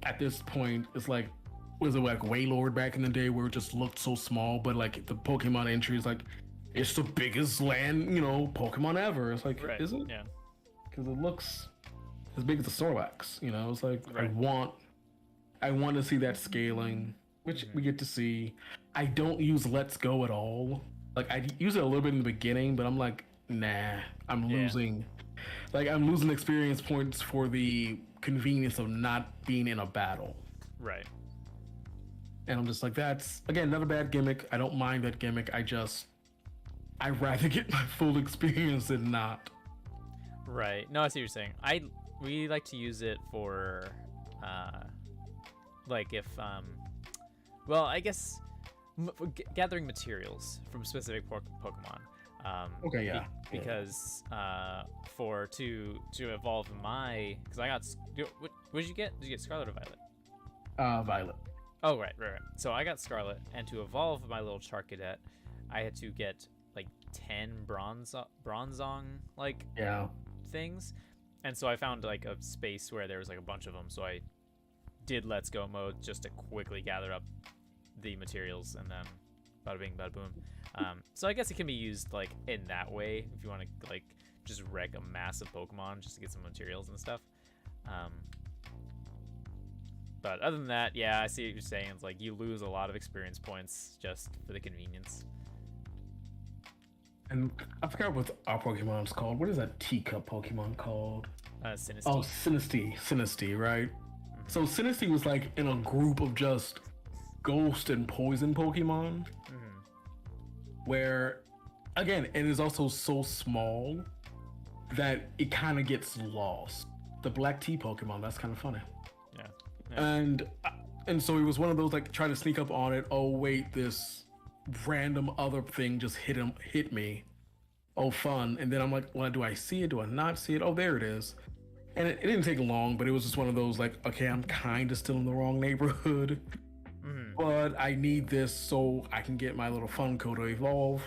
at this point, it's like, was it like Wailord back in the day where it just looked so small, but like the Pokemon entry is like, it's the biggest land, Pokemon ever. It's like, Right. Is it? Yeah. Because it looks as big as the Snorlax. It's like, Right. I want to see that scaling, which we get to see. I don't use Let's Go at all. Like I use it a little bit in the beginning, but I'm like, nah, I'm losing experience points for the convenience of not being in a battle. Right. And I'm just like, that's again not a bad gimmick. I don't mind that gimmick. I'd rather get my full experience than not. Right. No, I see what you're saying. We like to use it for like if well, I guess gathering materials from specific Pokemon. Okay, yeah. Because to evolve because I got, what did you get? Did you get Scarlet or Violet? Violet. Oh, right. So I got Scarlet, and to evolve my little Charcadet, I had to get like 10 Bronzong like things, and so I found like a space where there was like a bunch of them. So I did Let's Go mode just to quickly gather up the materials, and then bada bing, bada boom. So I guess it can be used like in that way if you want to like just wreck a massive Pokemon just to get some materials and stuff. But other than that, yeah, I see what you're saying. It's like you lose a lot of experience points just for the convenience. And I forgot what our Pokemon's called. What is that teacup Pokemon called? Sinistea. Oh, Sinistea, right? So Sinistea was like in a group of just ghost and poison Pokemon, where, again, it is also so small that it kind of gets lost. The Black Tea Pokemon, that's kind of funny. Yeah. And so it was one of those like trying to sneak up on it. Oh wait, this random other thing just hit me. Oh fun. And then I'm like, well, do I see it? Do I not see it? Oh, there it is. And it didn't take long, but it was just one of those like, okay, I'm kind of still in the wrong neighborhood, but I need this so I can get my little Funko to evolve.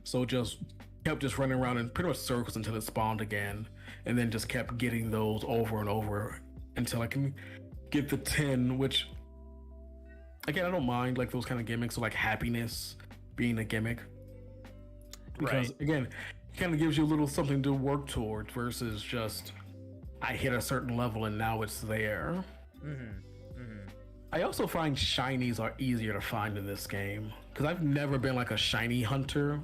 So just kept just running around in pretty much circles until it spawned again, and then just kept getting those over and over until I can get the 10, which, again, I don't mind like those kind of gimmicks, so like happiness being a gimmick. Because again, it kind of gives you a little something to work towards versus just I hit a certain level and now it's there. I also find shinies are easier to find in this game because I've never been like a shiny hunter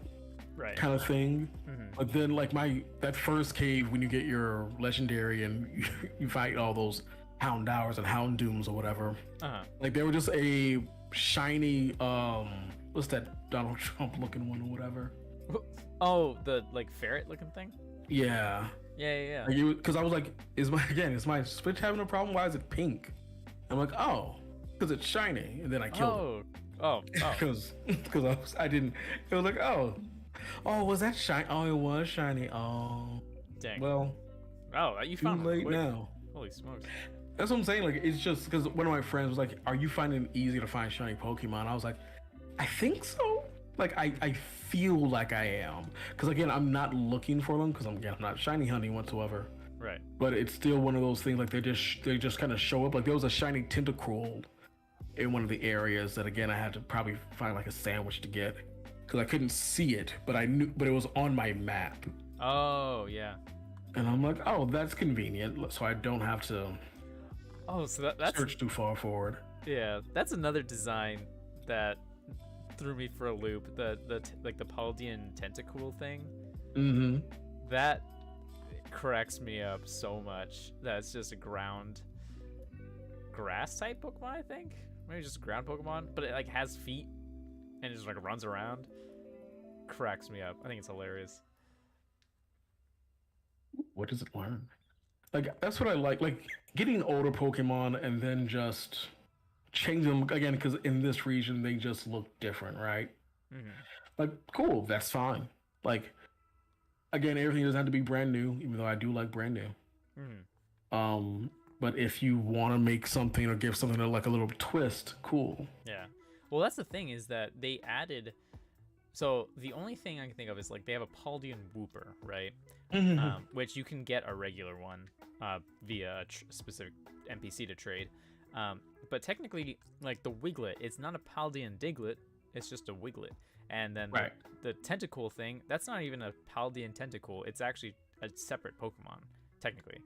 kind of thing. But then like that first cave when you get your legendary and you fight all those Houndowers and Houndooms or whatever, like they were just a shiny what's that Donald Trump looking one or whatever. Oh, the like ferret looking thing? Yeah. Yeah. Because I was like, is my Switch having a problem? Why is it pink? I'm like, oh, because it's shiny. And then I killed it. Oh. Because I didn't. It was like, oh, was that shiny? Oh, it was shiny. Oh, dang. Well, you found too late quick. now. Holy smokes. That's what I'm saying. Like, it's just because one of my friends was like, "Are you finding it easy to find shiny Pokemon?" I was like, I think so. Like, I feel like I am. Because again, I'm not looking for them because I'm not shiny hunting whatsoever. Right. But it's still one of those things. Like they just kind of show up. Like there was a shiny Tentacruel in one of the areas that again I had to probably find like a sandwich to get because I couldn't see it, but it was on my map. Oh yeah. And I'm like, oh, that's convenient, so I don't have to. Oh, so that's search too far forward. Yeah, that's another design that threw me for a loop. The like the Paldean Tentacool thing. That cracks me up so much. That's just a ground grass type Pokemon, I think. Maybe just a ground Pokemon, but it like has feet and it just like runs around. Cracks me up. I think it's hilarious. What does it learn? Like that's what I like getting older Pokemon and then just change them again because in this region they just look different, right? Like cool, that's fine. Like again, everything doesn't have to be brand new, even though I do like brand new. But if you want to make something or give something like a little twist, cool. Yeah. Well, that's the thing is that they added. So the only thing I can think of is like they have a Paldean Wooper, right? Which you can get a regular one via a specific NPC to trade. But technically, like the Wiglet, it's not a Paldean Diglett, it's just a Wiglet. And then the Tentacool thing, that's not even a Paldean Tentacool, it's actually a separate Pokemon, technically.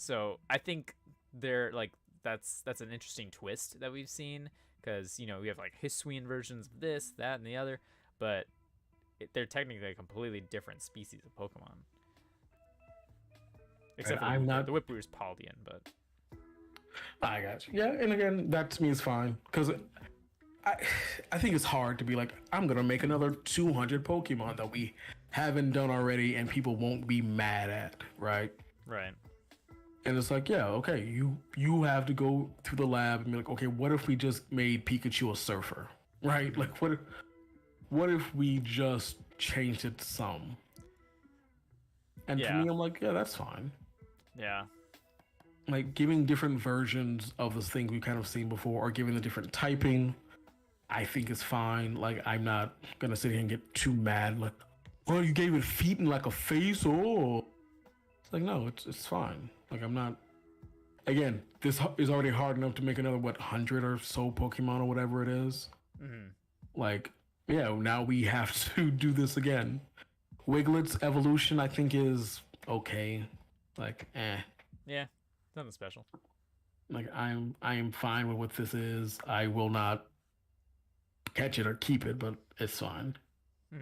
So I think they're like that's an interesting twist that we've seen because we have like Hisuian versions of this, that, and the other, but they're technically a completely different species of Pokemon. Except for the Whipweir's Paldean, but I got you. Yeah, and again, that to me is fine because I think it's hard to be like I'm gonna make another 200 Pokemon that we haven't done already and people won't be mad at, right? Right. And it's like, yeah, okay, you have to go through the lab and be like, okay, what if we just made Pikachu a surfer, right? Like, what if we just changed it some? And for me, I'm like, yeah, that's fine. Yeah. Like, giving different versions of the things we've kind of seen before or giving the different typing, I think is fine. Like, I'm not going to sit here and get too mad. Like, well, you gave it feet and like a face. Oh. It's like, no, it's fine. Like, I'm not... Again, this is already hard enough to make another, 100 or so Pokemon or whatever it is. Like, yeah, now we have to do this again. Wiglet's evolution, I think, is okay. Like, Yeah, nothing special. like I am fine with what this is. I will not catch it or keep it, but it's fine. Hmm.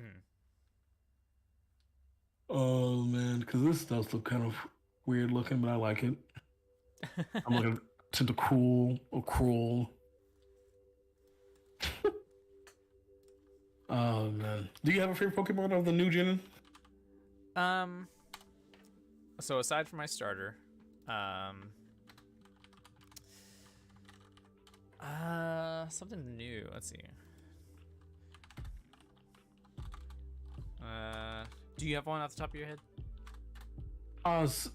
Oh man, because this does look kind of weird looking, but I like it. I'm looking to the cool or cruel. Oh man, do you have a favorite Pokemon of the new gen? um. So aside from my starter, um, something new. Let's see. Do you have one off the top of your head?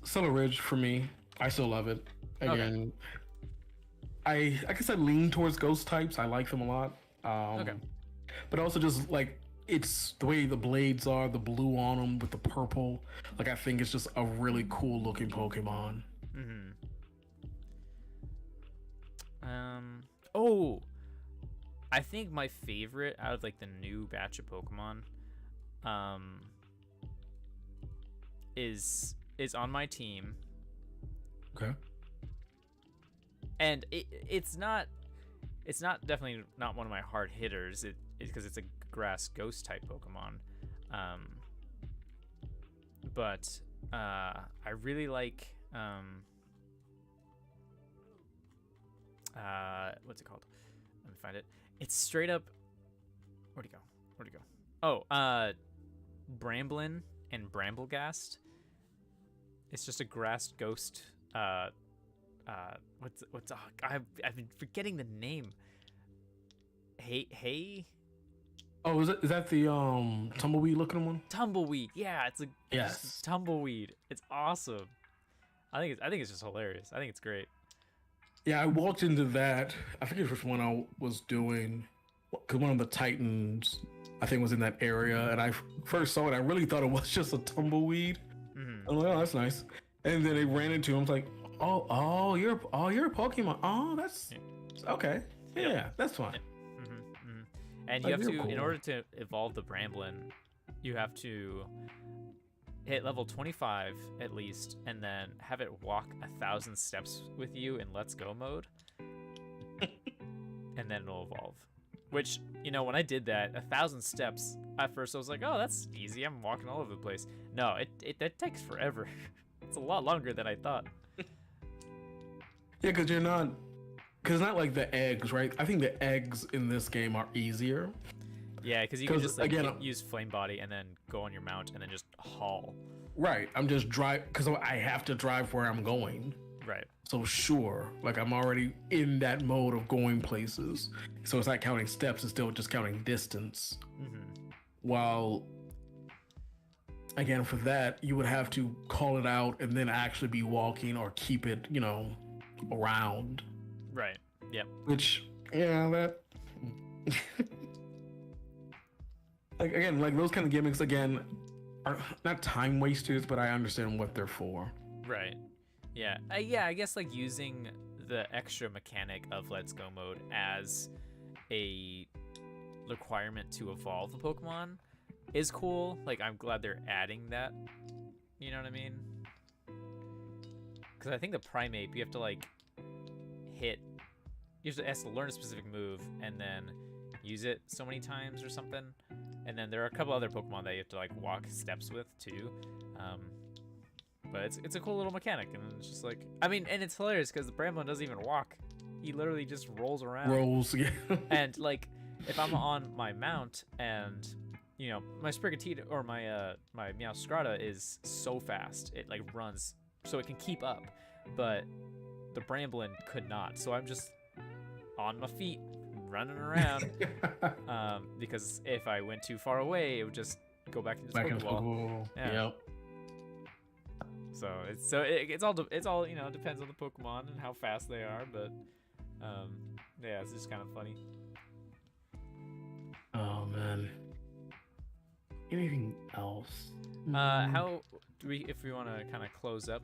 Stellar Ridge for me. I still love it. Again, I guess I lean towards ghost types. I like them a lot. Okay. But also just like it's the way the blades are, the blue on them with the purple. Like I think it's just a really cool looking Pokemon. Mm-hmm. Oh, I think my favorite out of like the new batch of Pokemon, um, is on my team, Okay. and it's not definitely not one of my hard hitters. It's because it's a grass ghost type Pokemon, um, but I really like what's it called? Let me find it. It's straight up. Where'd he go? Where'd he go? Oh, Bramblin and Bramblegast. It's just a grass ghost. What's I've been forgetting the name. Hey, Oh, is that the tumbleweed looking one? Tumbleweed. Yeah, it's just Yes. a tumbleweed. It's awesome. I think it's just hilarious. I think it's great. Yeah, I walked into that. I forget which one I was doing. Because one of the Titans, I think, was in that area, and I first saw it. I really thought it was just a tumbleweed. Mm-hmm. I'm like, oh, that's nice. And then they ran into him. I was like, you're a Pokemon. Oh, that's okay. Yeah, Yep. that's fine. Yep. Mm-hmm. Mm-hmm. And you Like, have you're to, in cool. order to evolve the Bramblin, you have to hit level 25 at least, and then have it walk 1,000 steps with you in Let's Go mode, and then it'll evolve. Which, when I did that, 1,000 steps, at first I was like, oh, that's easy. I'm walking all over the place. No, that takes forever. It's a lot longer than I thought. Yeah, because because not like the eggs, right? I think the eggs in this game are easier. Yeah, because you can 'Cause, just like again, use Flame Body and then go on your mount and then just haul. Right. I'm just drive because I have to drive where I'm going. Right. So sure, like I'm already in that mode of going places. So it's not counting steps; it's still just counting distance. Mm-hmm. While, again, for that you would have to call it out and then actually be walking or keep it, around. Right. Yep. Which, yeah, that. Like again, like those kind of gimmicks again are not time wasters, but I understand what they're for. Right. Yeah. Yeah, I guess like using the extra mechanic of Let's Go mode as a requirement to evolve the Pokemon is cool. Like, I'm glad they're adding that. You know what I mean? Because I think the Primeape, you have to like has to learn a specific move and then use it so many times or something. And then there are a couple other Pokemon that you have to like walk steps with too. But it's a cool little mechanic, and it's just like, I mean, and it's hilarious because the Bramblin doesn't even walk; he literally just rolls around. Rolls, yeah. And like, if I'm on my mount, and my Sprigatito or my Meowscarada is so fast, it like runs, so it can keep up, but the Bramblin could not. So I'm just on my feet, running around, because if I went too far away, it would just go back into the Pokeball. Yeah. Yep. So it's all depends on the Pokemon and how fast they are, but yeah, it's just kind of funny. Oh man. Anything else? How do if we want to kind of close up?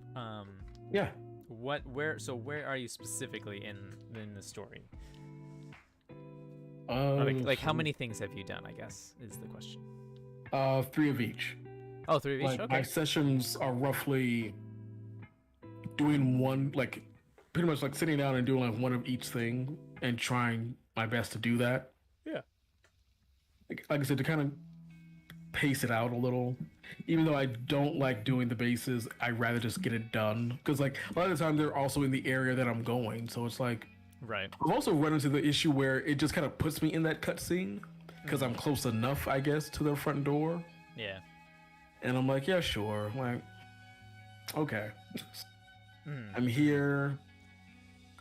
Yeah. Where are you specifically in the story? Or like how many things have you done, I guess, is the question. 3 of each. Oh, 3 of each? Like, Okay. my sessions are roughly doing one, like, pretty much like sitting down and doing like one of each thing and trying my best to do that. Yeah. Like I said, to kind of pace it out a little. Even though I don't like doing the bases, I'd rather just get it done. Because, like, a lot of the time they're also in the area that I'm going. So it's like, Right. I've also run into the issue where it just kind of puts me in that cutscene because I'm close enough, I guess, to their front door. Yeah. And I'm like, yeah, sure. Like, okay. Mm. I'm here.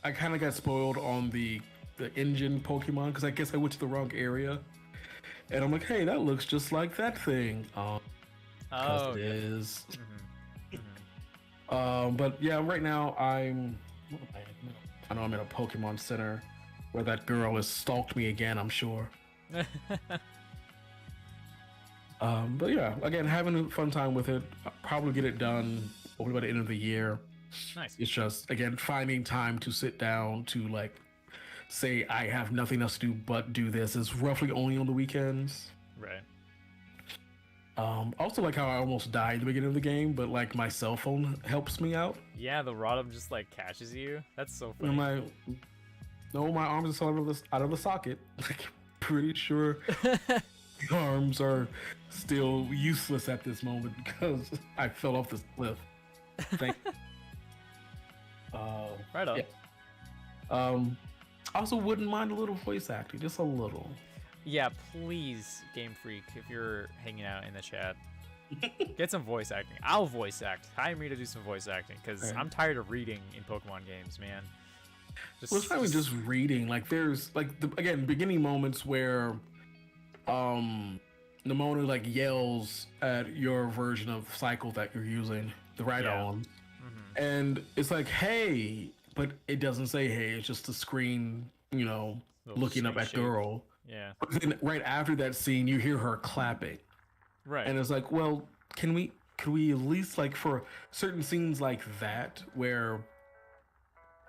I kind of got spoiled on the engine Pokemon because I guess I went to the wrong area. And I'm like, hey, that looks just like that thing. Oh, It is. Mhm. But yeah, right now I know I'm in a Pokemon Center where that girl has stalked me again, I'm sure. But yeah, again, having a fun time with it. I'll probably get it done hopefully by the end of the year. Nice. It's just, again, finding time to sit down to, like, say I have nothing else to do but do this is roughly only on the weekends. Right. Also, like how I almost died at the beginning of the game, but like my cell phone helps me out. Yeah, the Rotom just like catches you. That's so funny. And I'm like, no, my arms are still out of the socket. Like, pretty sure the arms are still useless at this moment because I fell off this cliff. Thank. Right on. Yeah. I also wouldn't mind a little voice acting, just a little. Yeah, please, Game Freak, if you're hanging out in the chat, get some voice acting. I'll voice act. Hire me to do some voice acting because Right. I'm tired of reading in Pokemon games, man. Well, it's not even just reading. Like, there's like again beginning moments where, Nimona like yells at your version of cycle that you're using, the Rhydon, and it's like, hey, but it doesn't say hey. It's just a screen, Little looking up screen at shape. girl. Yeah. But then right after that scene, you hear her clapping, Right. and it's like, well, can we at least, like, for certain scenes like that where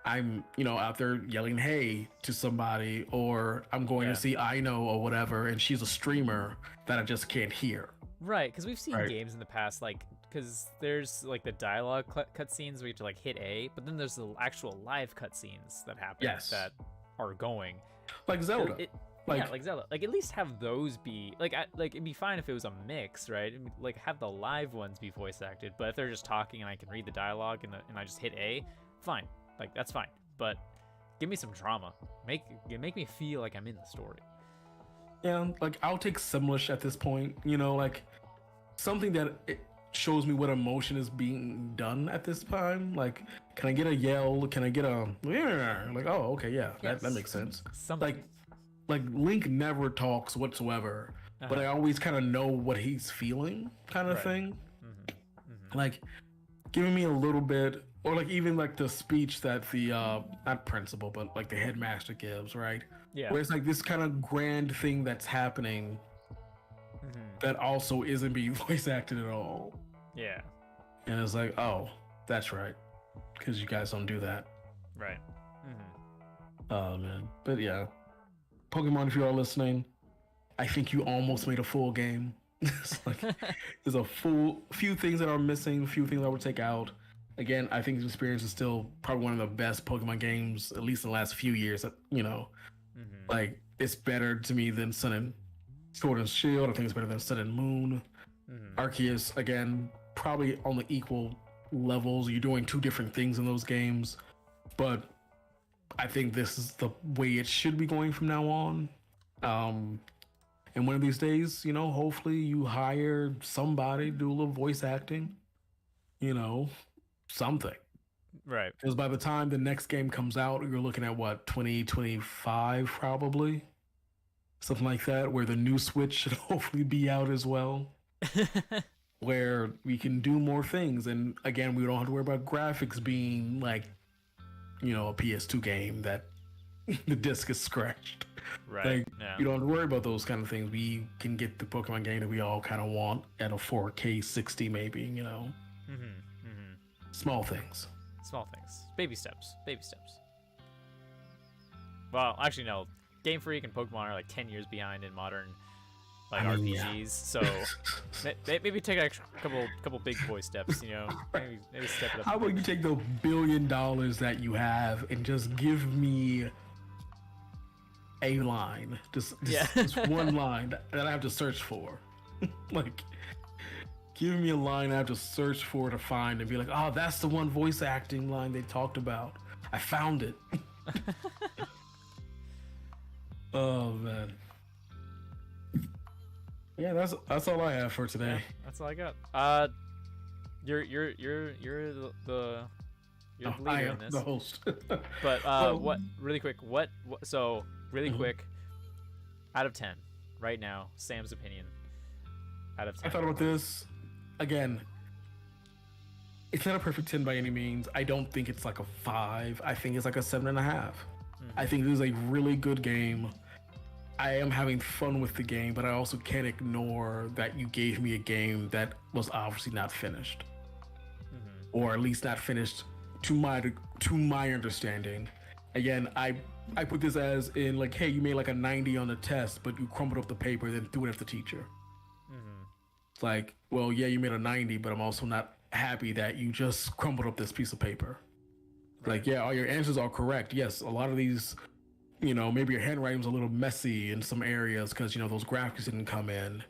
I'm, out there yelling hey to somebody, or I'm going Yeah. to see I know or whatever, and she's a streamer that I just can't hear. Right, because we've seen Right. games in the past, like, because there's like the dialogue cutscenes where you have to like hit A, but then there's the actual live cutscenes that happen Yes. that are going. Like Zelda. Yeah, like Zelda. Like at least have those be like it'd be fine if it was a mix, right? Like have the live ones be voice acted, but if they're just talking and I can read the dialogue and I just hit A, fine. Like that's fine. But give me some drama. Make me feel like I'm in the story. Yeah, like I'll take Simlish at this point, like something that it shows me what emotion is being done at this time. Like, can I get a yell? Can I get a like, oh, okay, yeah, that makes sense. Something. Like Link never talks whatsoever, but I always kind of know what he's feeling, kind of Right. thing. Like, giving me a little bit, or like even like the speech that the not principal, but like the headmaster gives, right? Yeah. Where it's like this kind of grand thing that's happening that also isn't being voice acted at all. Yeah. And it's like, oh, that's right, because you guys don't do that. Right. Oh man, but yeah, Pokemon, if you are listening, I think you almost made a full game. It's like there's a few things that are missing, a few things I would take out. Again, I think this experience is still probably one of the best Pokemon games, at least in the last few years. Like, it's better to me than Sun and Sword and Shield. I think it's better than Sun and Moon. Arceus, again, probably on the equal levels. You're doing two different things in those games, but I think this is the way it should be going from now on. And one of these days, hopefully you hire somebody to do a little voice acting, something. Right. Because by the time the next game comes out, you're looking at what, 2025 probably? Something like that, where the new Switch should hopefully be out as well. Where we can do more things. And again, we don't have to worry about graphics being like, a PS2 game that the disc is scratched. Right. Like, Yeah. you don't have to worry about those kind of things. We can get the Pokemon game that we all kind of want at a 4K 60 maybe, Small things. Small things. Baby steps. Baby steps. Well, actually, no. Game Freak and Pokemon are like 10 years behind in modern like I mean, RPGs. yeah. So maybe take a couple big boy steps. You know, maybe step it up. How about you take the $1 billion that you have and just give me a line, just one line that I have to search for. Like, give me a line I have to search for to find and be like, oh, that's the one voice acting line they talked about. I found it. Oh man. Yeah, that's all I have for today. Yeah, that's all I got. You're the leader I in am this. the host. But what really quick? What so really Mhm. quick? Out of 10, right now, Sam's opinion. Out of 10. I thought about this again. It's not a perfect 10 by any means. I don't think it's like a 5. I think it's like a 7.5. I think this is a really good game. I am having fun with the game, but I also can't ignore that you gave me a game that was obviously not finished, or at least not finished to my understanding. Again, I put this as in like, hey, you made like a 90 on the test, but you crumbled up the paper, then threw it at the teacher. It's like, well, yeah, you made a 90, but I'm also not happy that you just crumbled up this piece of paper. Like, yeah, all your answers are correct. Yes, a lot of these, you know, maybe your handwriting's a little messy in some areas because, you know, those graphics didn't come in.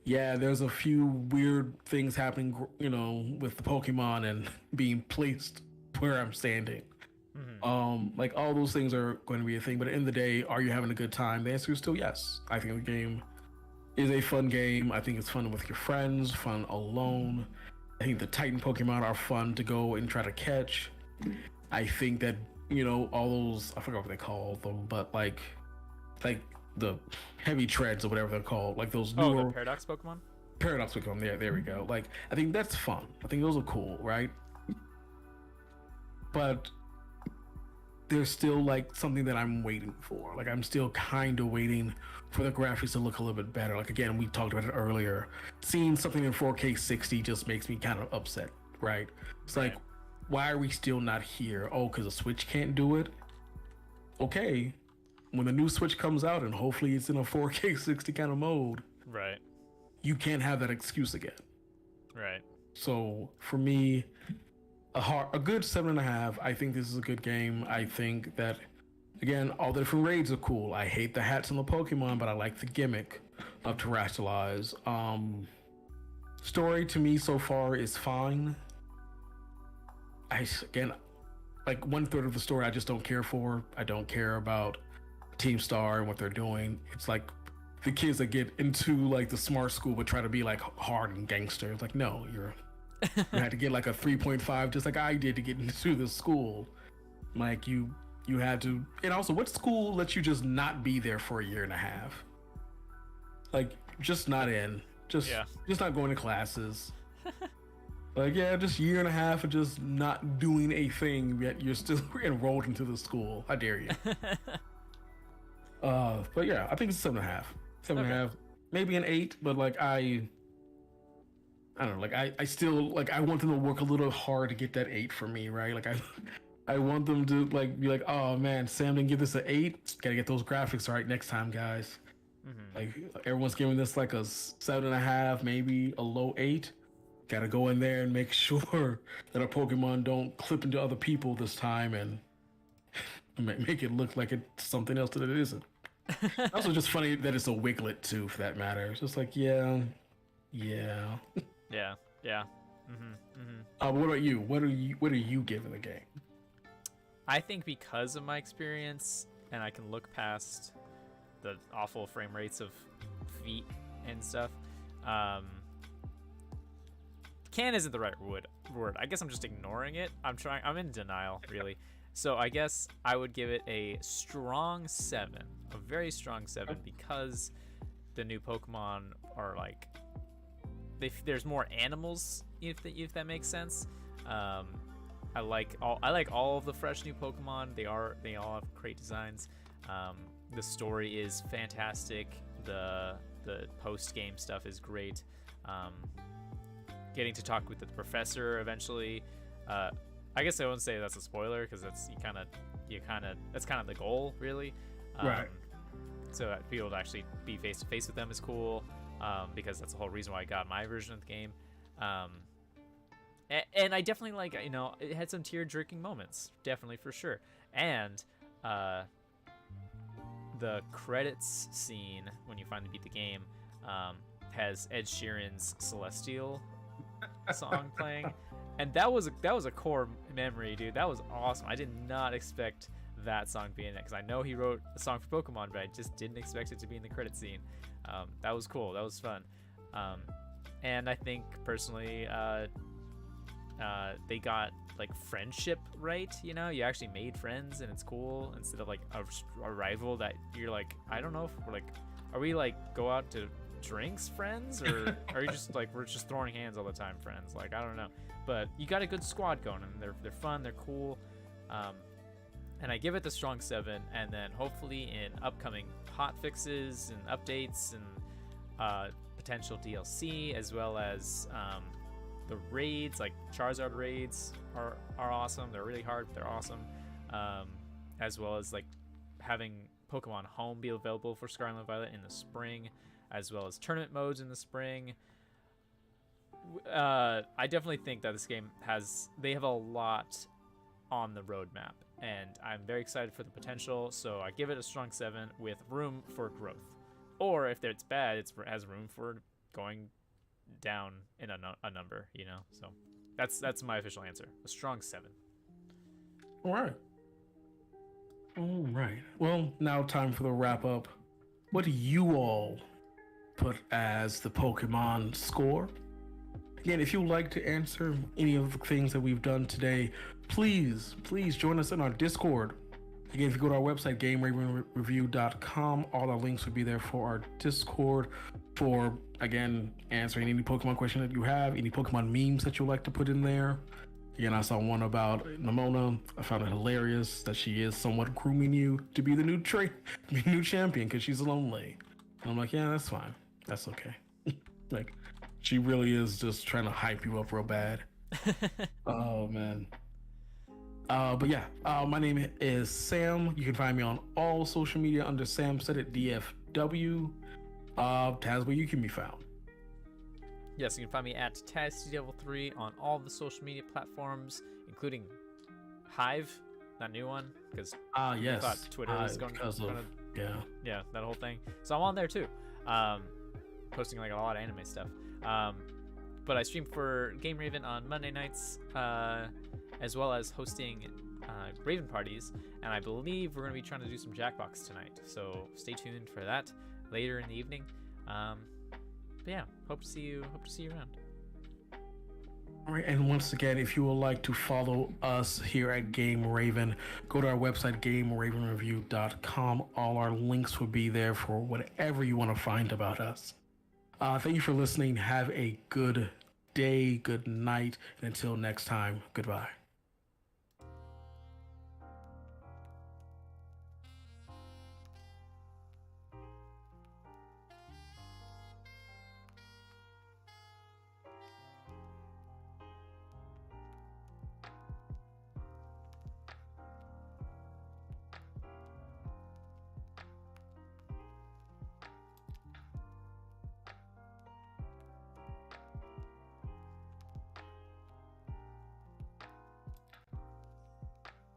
Yeah, there's a few weird things happening, you know, with the Pokemon and being placed where I'm standing. Like, all those things are going to be a thing, but at the end of the day, are you having a good time? The answer is still yes. I think the game is a fun game. I think it's fun with your friends, fun alone. I think the Titan Pokemon are fun to go and try to catch. I think that, you know, all those, I forgot what they call them, but like the heavy treads or whatever they're called, like those newer the Paradox Pokemon? Paradox Pokemon, there we go. Like, I think that's fun. I think those are cool, right? But there's still like something that I'm waiting for. Like, I'm still kind of waiting for the graphics to look a little bit better. Like, again, we talked about it earlier. Seeing something in 4K 60 just makes me kind of upset, right? It's like, why are we still not here? Oh, because the Switch can't do it? Okay, when the new Switch comes out and hopefully it's in a 4K 60 kind of mode, Right. you can't have that excuse again. Right. So for me, a good 7.5. I think this is a good game. I think that, again, all the different raids are cool. I hate the hats on the Pokemon, but I like the gimmick of Terrestrialize. Story to me so far is fine. Again, like 1/3 of the story I just don't care for. I don't care about Team Star and what they're doing. It's like the kids that get into like the smart school but try to be like hard and gangster. It's like, no, you had to get like a 3.5 just like I did to get into the school. Like you had to. And also, what school lets you just not be there for a year and a half? Like, just not in. Just not going to classes. Like, yeah, just year and a half of just not doing a thing, yet you're still enrolled into the school. How dare you? But yeah, I think it's 7.5. 7.5, maybe an 8, but like I don't know, like I still like I want them to work a little hard to get that 8 for me, right? Like I want them to like be like, oh man, Sam didn't give this an 8. Gotta get those graphics right next time, guys. Like everyone's giving this like a 7.5, maybe a low 8. Gotta go in there and make sure that our Pokemon don't clip into other people this time and make it look like it's something else that it isn't. Also, just funny that it's a Wiglet too, for that matter. It's just like, yeah. Yeah. What about you? What are you giving the game? I think because of my experience, and I can look past the awful frame rates of feet and stuff. Can isn't the right word. I guess I'm just ignoring it. I'm in denial, really. So I guess I would give it a strong 7, a very strong 7, because the new Pokemon are like, there's more animals, if that makes sense. I like all of the fresh new Pokemon. They all have great designs. The story is fantastic. The post game stuff is great. Getting to talk with the professor eventually. I guess I won't say that's a spoiler because that's kind of that's kind of the goal, really. Right. so that to be able to actually be face to face with them is cool, because that's the whole reason why I got my version of the game. And I definitely like, it had some tear-jerking moments, definitely for sure. And the credits scene when you finally beat the game has Ed Sheeran's Celestial song playing, and that was a core memory, dude. That was awesome. I did not expect that song to be in it, because I know he wrote a song for Pokemon, but I just didn't expect it to be in the credit scene. That was cool. That was fun. And I think personally, they got like friendship right. You actually made friends, and it's cool, instead of like a rival that you're like, I don't know if we're like, are we like go out to drinks friends, or are you just like we're just throwing hands all the time friends? Like, I don't know, but you got a good squad going, and they're fun, they're cool. And I give it the strong 7, and then hopefully in upcoming hot fixes and updates and potential DLC, as well as the raids, like Charizard raids are awesome. They're really hard, but they're awesome. As well as like having Pokemon Home be available for Scarlet and Violet in the spring, as well as tournament modes in the spring. I definitely think that this game they have a lot on the roadmap, and I'm very excited for the potential. So I give it a strong 7 with room for growth. Or if it's bad, it has room for going down in a number, So that's my official answer. A strong 7. All right. Well, now time for the wrap up. What do you all put as the Pokemon score? Again, if you'd like to answer any of the things that we've done today, please join us in our Discord. Again, if you go to our website, GameRavenReview.com, all our links will be there for our Discord for, again, answering any Pokemon question that you have, any Pokemon memes that you'd like to put in there. Again, I saw one about Nimona. I found it hilarious that she is somewhat grooming you to be the new champion because she's lonely. And I'm like, yeah, that's fine. That's okay. Like, she really is just trying to hype you up real bad. Oh, man. But yeah, my name is Sam. You can find me on all social media under Sam Said It DFW. Taz, where you can be found. Yes, you can find me at TazDevil3 on all the social media platforms, including Hive, that new one, because yes, I thought Twitter was going to yeah, that whole thing. So I'm on there too, posting like a lot of anime stuff. But I stream for Game Raven on Monday nights, as well as hosting Raven parties, and I believe we're going to be trying to do some Jackbox tonight. So stay tuned for that later in the evening. But yeah, hope to see you around. All right, and once again, if you would like to follow us here at Game Raven, go to our website, GameRavenReview.com. All our links will be there for whatever you want to find about us. Thank you for listening. Have a good day, good night, and until next time, goodbye.